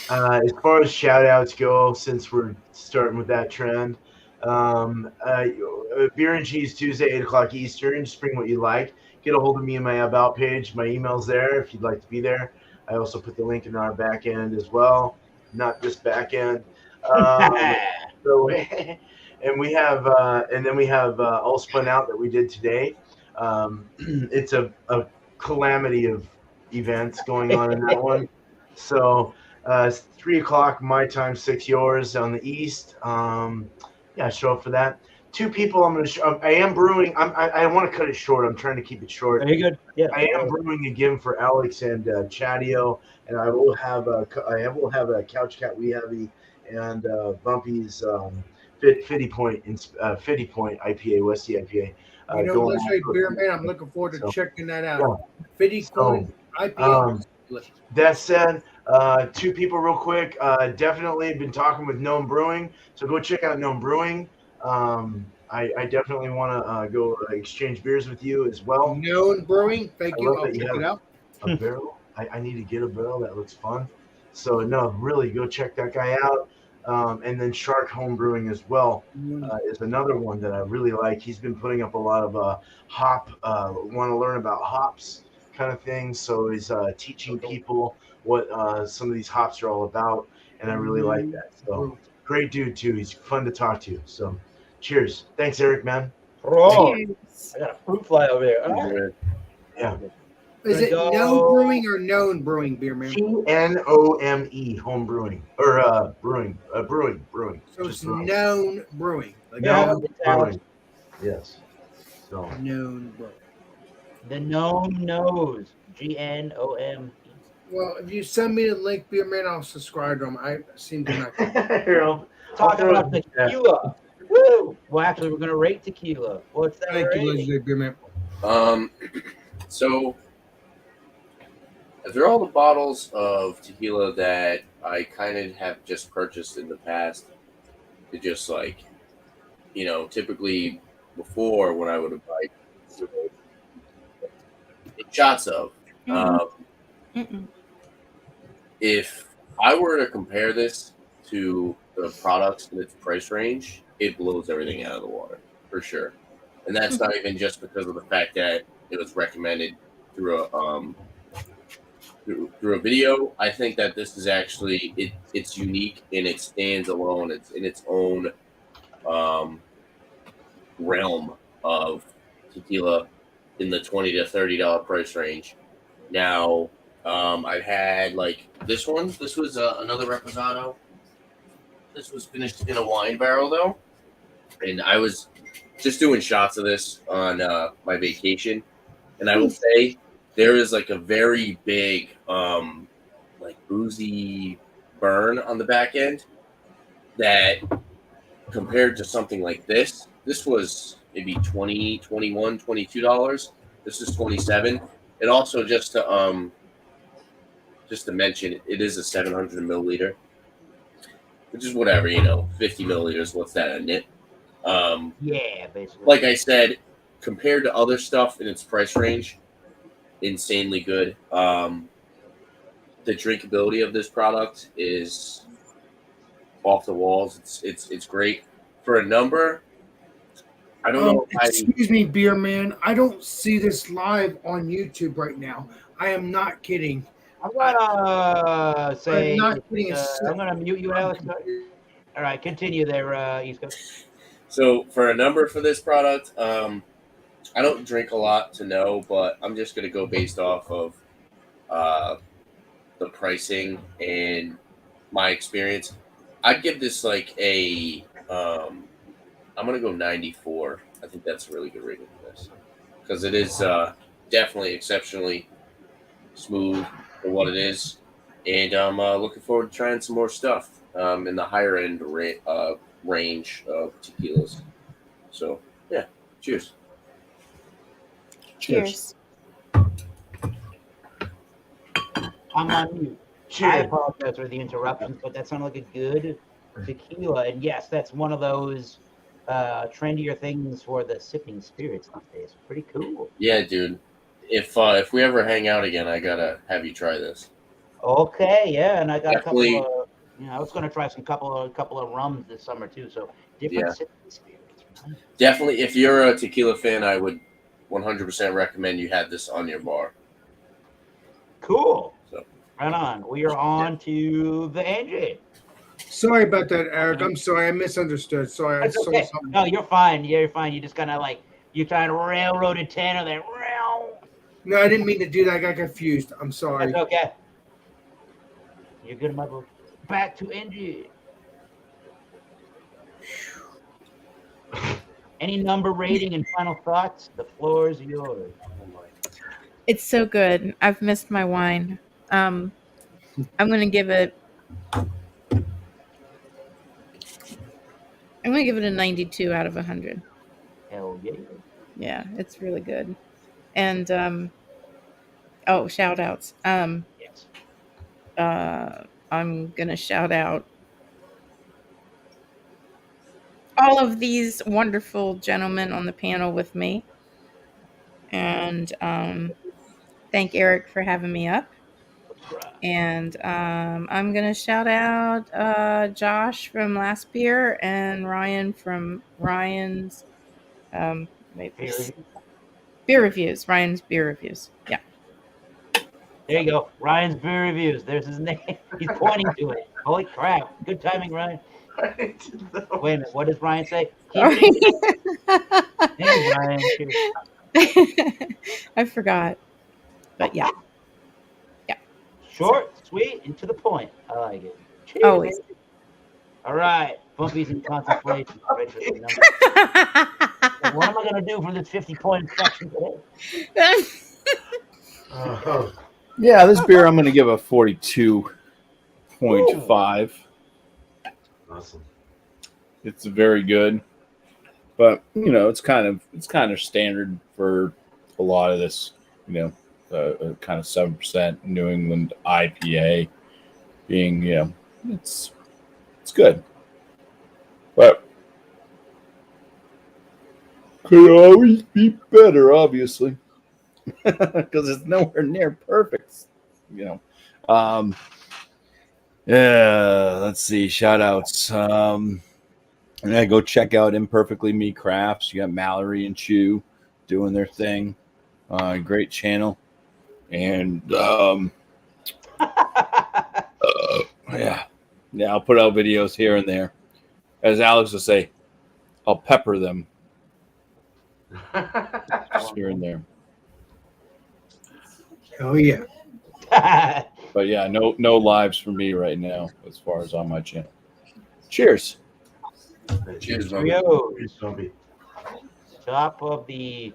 As far as shout outs go, since we're starting with that trend, Beer and Cheese Tuesday, 8 o'clock Eastern. Just bring what you like. Get a hold of me in my About page. My email's there if you'd like to be there. I also put the link in our back end as well. Not this back end. So, and we have, All Spun Out that we did today. It's a calamity of events going on in that one. So, it's 3 o'clock my time, 6 yours on the east. Yeah, show up for that. 2 people I'm going to show. I am brewing. I want to cut it short. I'm trying to keep it short. Very good. Yeah. I am brewing again for Alex and Chadio, and I will have a Couch Cat Weehabby and Bumpy's 50 point IPA, Westy IPA. You know, Going Legendary on. Beer Man, I'm looking forward to So, checking that yeah. out. 50 So, coin IPA. that said, 2 people real quick. Definitely been talking with Gnome Brewing, so go check out Gnome Brewing. I definitely want to go exchange beers with you as well. Known Brewing. Thank I you. love I'll that you check have it out. a barrel. I need to get a barrel. That looks fun. So no, really go check that guy out. And then Shark Home Brewing as well is another one that I really like. He's been putting up a lot of hop, want to learn about hops kind of things. So he's teaching people what some of these hops are all about, and I really like that. So great dude too. He's fun to talk to. So cheers. Thanks, Eric, man. Oh, Cheers. I got a fruit fly over there. All right. Yeah. Is it Go. Known Brewing or Known Brewing, Beer Man? Gnome Home Brewing or brewing. So Just it's brewing. Known Brewing. Like Yeah. Gnome Brewing. Yes. So Known Brewing. The Gnome Knows. GNOME. Well, if you send me the link, Beer Man, I'll subscribe to them. I seem to not. Here, I'll Talk throw about it- yeah. tequila. Woo! Well, actually, we're gonna rate tequila. What's that Thank you, rating? Legendary Beer Man. So after all the bottles of tequila that I kind of have just purchased in the past, it just like, typically before when I would have like shots of. Mm-mm. If I were to compare this to the products in its price range, it blows everything out of the water for sure. And that's not even just because of the fact that it was recommended through a video. I think that this is actually it's unique and it stands alone. It's in its own realm of tequila in the $20 to $30 price range. Now, I've had like this one. This was another Reposado. This was finished in a wine barrel though, and I was just doing shots of this on my vacation, and I will say there is like a very big like boozy burn on the back end that compared to something like this was maybe $20, $21, $22. This is $27. And also just to mention, it is a 700 milliliter, which is whatever, 50 milliliters. What's that, a nip? Yeah, basically. Like I said, compared to other stuff in its price range, insanely good. The drinkability of this product is off the walls. It's great for a number. I don't know. Excuse me, Beer Man. I don't see this live on YouTube right now. I am not kidding. I'm gonna say I'm not kidding. I'm gonna mute you, Alex. All right, continue there, East Coast. So for a number for this product, I don't drink a lot to know, but I'm just gonna go based off of the pricing and my experience. I'd give this like a I'm gonna go 94. I think that's a really good rating for this because it is definitely exceptionally smooth for what it is, and I'm looking forward to trying some more stuff in the higher end range of tequilas. So yeah, cheers. Cheers. I'm on mute. I apologize for the interruptions, but that sounded like a good tequila. And yes, that's one of those trendier things for the sipping spirits these days. Pretty cool. Yeah, dude. If we ever hang out again, I gotta have you try this. Okay, yeah, and I got Definitely. a couple of. I was going to try some couple of rums this summer too. So different sipping spirits. Right? Definitely, if you're a tequila fan, I would 100% recommend you had this on your bar. Cool. So. Right on. We are on to the engine. Sorry about that, Eric. I'm sorry. I misunderstood. Sorry. That's I saw okay. something. No, you're fine. Yeah, you're fine. You just kind of like you trying to railroad a 10 or that rail. No, I didn't mean to do that. I got confused. I'm sorry. That's okay. You're good, my boy. Back to engine. Any number, rating, and final thoughts? The floor is yours. It's so good. I've missed my wine. I'm gonna give it. I'm gonna give it a 92 out of 100. Hell yeah. Yeah, it's really good. And shout outs. Yes. I'm gonna shout out all of these wonderful gentlemen on the panel with me, and thank Eric for having me up. Subscribe. And I'm gonna shout out Josh from Last Beer and Ryan from Ryan's beer reviews. Ryan's beer reviews. Yeah. There you go. Ryan's beer reviews. There's his name. He's pointing to it. Holy crap. Good timing, Ryan. Wait a minute. What does Ryan say? Keep it in. Hey, Ryan. I forgot. But yeah. Yeah. Short, sweet, and to the point. I like it. Cheers. Always. All right. Bumpies in contemplation. Ready for the number. What am I going to do for this 50-point inspection today? Yeah, this beer I'm going to give a 42.5. Awesome. It's very good, but it's kind of standard for a lot of this. Kind of 7% New England IPA being it's good, but could always be better, obviously. Because it's nowhere near perfect, Yeah, let's see. Shout outs. Yeah, go check out Imperfectly Me Crafts. You got Mallory and Chew doing their thing. Great channel. And yeah, I'll put out videos here and there. As Alex would say, I'll pepper them just here and there. Oh yeah. But yeah, no lives for me right now as far as on my channel. Cheers. Cheers, Cheers. Top of the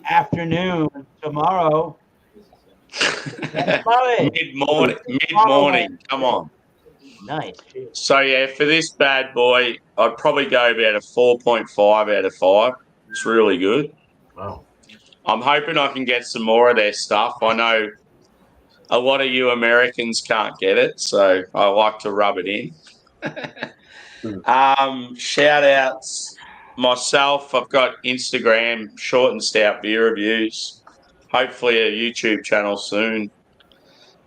afternoon tomorrow. Mid-morning. Come on. Nice. Cheers. So yeah, for this bad boy, I'd probably go about a 4.5 out of 5. It's really good. Wow. I'm hoping I can get some more of their stuff. I know a lot of you Americans can't get it, so I like to rub it in. Shout outs myself. I've got Instagram, Short and Stout Beer Reviews. Hopefully a YouTube channel soon.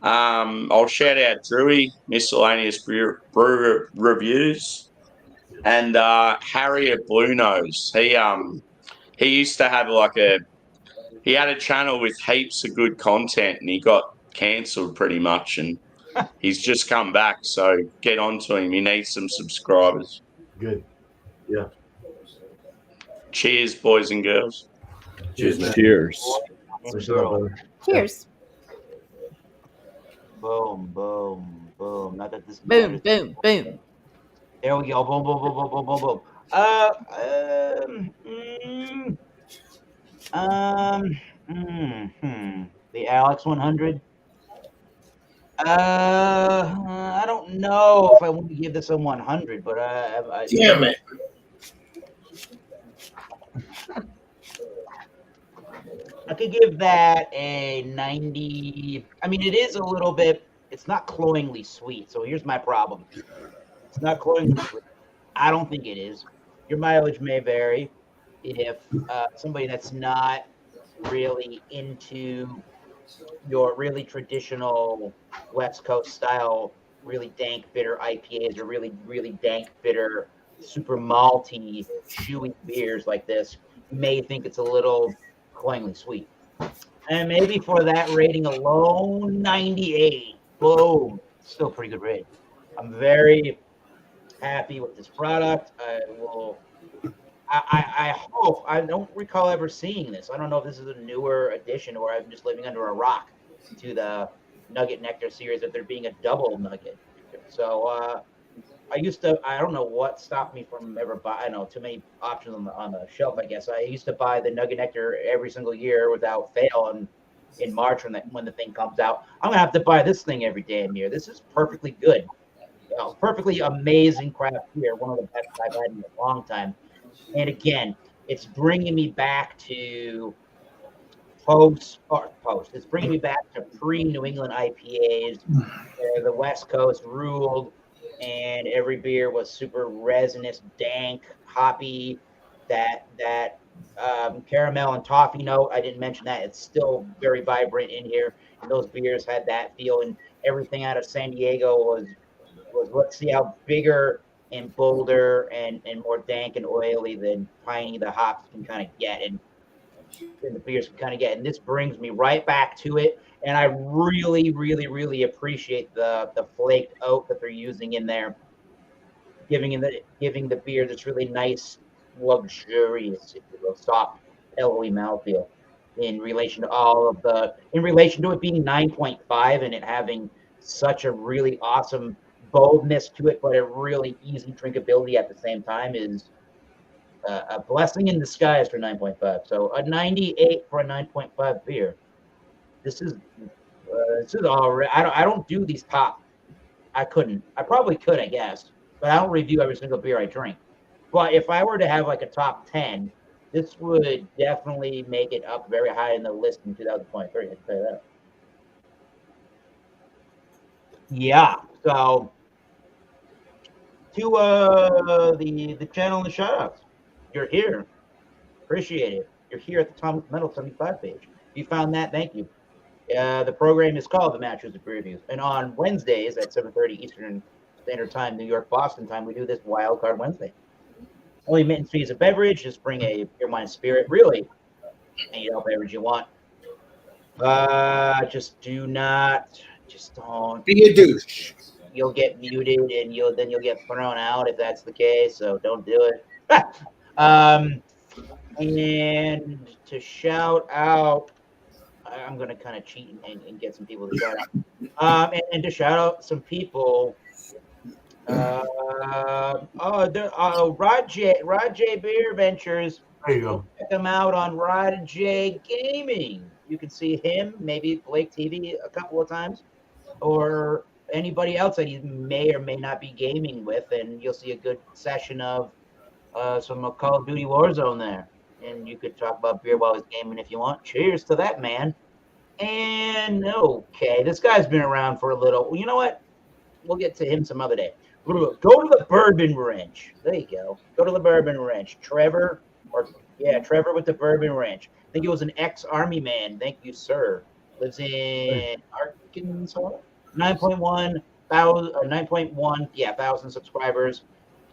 I'll shout out Drewy, Miscellaneous Brew Reviews, and Harry at Blue Nose. He used to have he had a channel with heaps of good content, and he got cancelled pretty much, and he's just come back. So get on to him. He needs some subscribers. Good. Yeah. Cheers, boys and girls. Cheers, man. Cheers. Cheers. Boom, boom, boom. Not that this Boom, boom, boom. There we go. Boom, boom, boom, boom, boom, boom, boom. The Alex 100. I don't know if I want to give this a 100, but Damn it. I could give that a 90. I mean, it is a little bit. It's not cloyingly sweet. So here's my problem. It's not cloyingly sweet. I don't think it is. Your mileage may vary. If somebody that's not really into your really traditional West Coast style, really dank, bitter IPAs or really, really dank, bitter, super malty, chewy beers like this, you may think it's a little cloyingly sweet. And maybe for that rating alone, 98. Boom. Still pretty good rating. I'm very happy with this product. I hope, I don't recall ever seeing this. I don't know if this is a newer addition or I'm just living under a rock to the Nugget Nectar series, that there being a double nugget. So I don't know what stopped me from ever buying. I know too many options on the shelf. I guess I used to buy the Nugget Nectar every single year without fail. And in March when the thing comes out, I'm gonna have to buy this thing every damn year. This is perfectly good, perfectly amazing craft beer. One of the best I've had in a long time. And again, it's bringing me back to post. It's bringing me back to pre-New England IPAs, where the West Coast ruled, and every beer was super resinous, dank, hoppy. That caramel and toffee note. I didn't mention that. It's still very vibrant in here, and those beers had that feel. And everything out of San Diego was let's see how bigger and bolder and more dank and oily than piney the hops can kind of get. And the beers can kind of get. And this brings me right back to it. And I really, really, really appreciate the flaked oak that they're using in there, giving the beer this really nice, luxurious, if you will, soft, pillowy mouthfeel. In relation to it being 9.5 and it having such a really awesome boldness to it, but a really easy drinkability at the same time is a blessing in disguise for 9.5. So a 98 for a 9.5 beer. This is all right. I don't do these top. I couldn't. I probably could, I guess, but I don't review every single beer I drink. But if I were to have like a top 10, this would definitely make it up very high in the list in 2023. I can tell you that. Yeah. So to the channel and the shout outs. You're here. Appreciate it. You're here at the Thomas Metal 75 page. If you found that, thank you. The program is called The Matches of Beer Reviews. And on Wednesdays at 7:30 Eastern Standard Time, New York, Boston time, we do this Wild Card Wednesday. Only admittance fees a beverage. Just bring a beer, wine, spirit. Really, any beverage you want. Just don't Be a douche. You'll get muted and you'll get thrown out if that's the case. So don't do it. And to shout out, I'm going to kind of cheat and get some people to shout out. And to shout out some people. Rod J Beer Ventures. There you go. Check them out on Rod J Gaming. You can see him, maybe Blake TV a couple of times, or anybody else that he may or may not be gaming with, and you'll see a good session of some Call of Duty Warzone there. And you could talk about beer while he's gaming if you want. Cheers to that, man. And okay, this guy's been around for a little. Well, you know what? We'll get to him some other day. Go to the Bourbon Wrench. There you go. Go to the Bourbon Wrench. Trevor with the Bourbon Wrench. I think he was an ex-Army man. Thank you, sir. Lives in Arkansas. 9.1 thousand subscribers.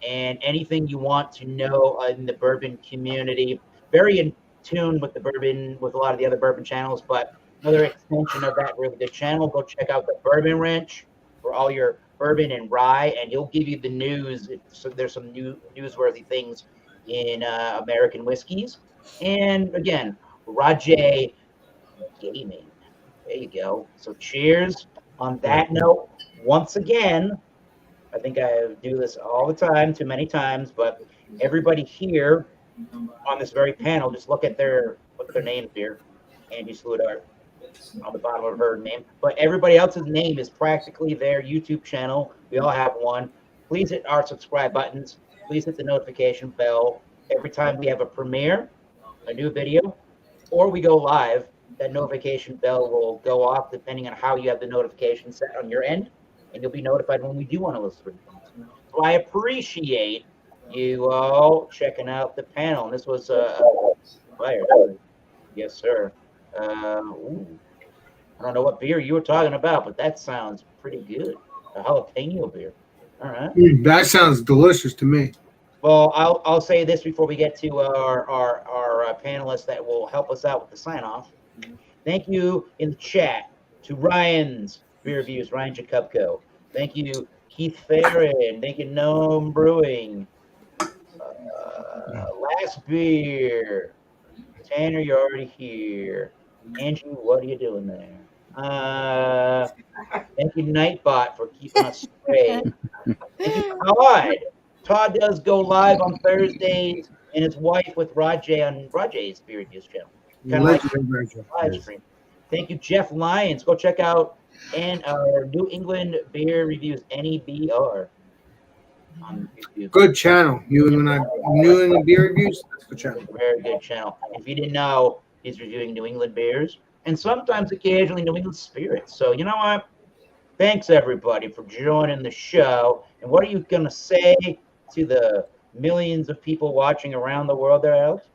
And anything you want to know in the bourbon community. Very in tune with the bourbon, with a lot of the other bourbon channels, but another extension of that really good channel. Go check out the Bourbon Wrench for all your bourbon and rye, and he'll give you the news. So there's some newsworthy things in American whiskeys. And again, Rajay Gaming. There you go. So cheers. On that note, once again, I think I do this all the time, too many times, but everybody here on this very panel, just look at their names here. Angie Sludart on the bottom of her name. But everybody else's name is practically their YouTube channel. We all have one. Please hit our subscribe buttons. Please hit the notification bell. Every time we have a premiere, a new video, or we go live, that notification bell will go off depending on how you have the notification set on your end, and you'll be notified when we do want to listen to it. So I appreciate you all checking out the panel. And this was fire. Yes, sir. I don't know what beer you were talking about, but that sounds pretty good. A jalapeno beer. All right. That sounds delicious to me. Well, I'll say this before we get to our panelists that will help us out with the sign off. Thank you in the chat to Ryan's Beer Reviews, Ryan Jacobko. Thank you, Keith Farron. Thank you, Gnome Brewing. Last Beer. Tanner, you're already here. Angie, what are you doing there? Thank you, Nightbot, for keeping us straight. Thank you, Todd. Todd does go live on Thursdays, and his wife with Rajay on Rajay's Beer Reviews channel. Kind of like Legendary. live stream. Thank you, Jeff Lyons. Go check out our New England Beer Reviews, NEBR, on YouTube. Good channel. New England Beer Reviews. That's a good channel. Very good channel. If you didn't know, he's reviewing New England beers and sometimes occasionally New England spirits. So you know what? Thanks everybody for joining the show. And what are you gonna say to the millions of people watching around the world there, Alex?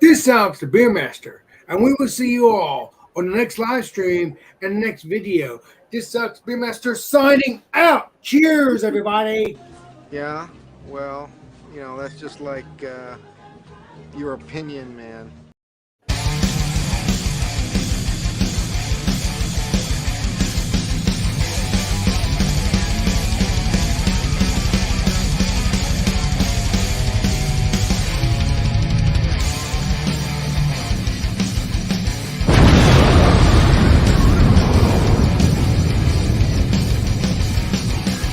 This is Alex the Beer Master, and we will see you all on the next live stream and the next video. This sucks Beer Master signing out. Cheers, everybody. Yeah, well, that's just like your opinion, man.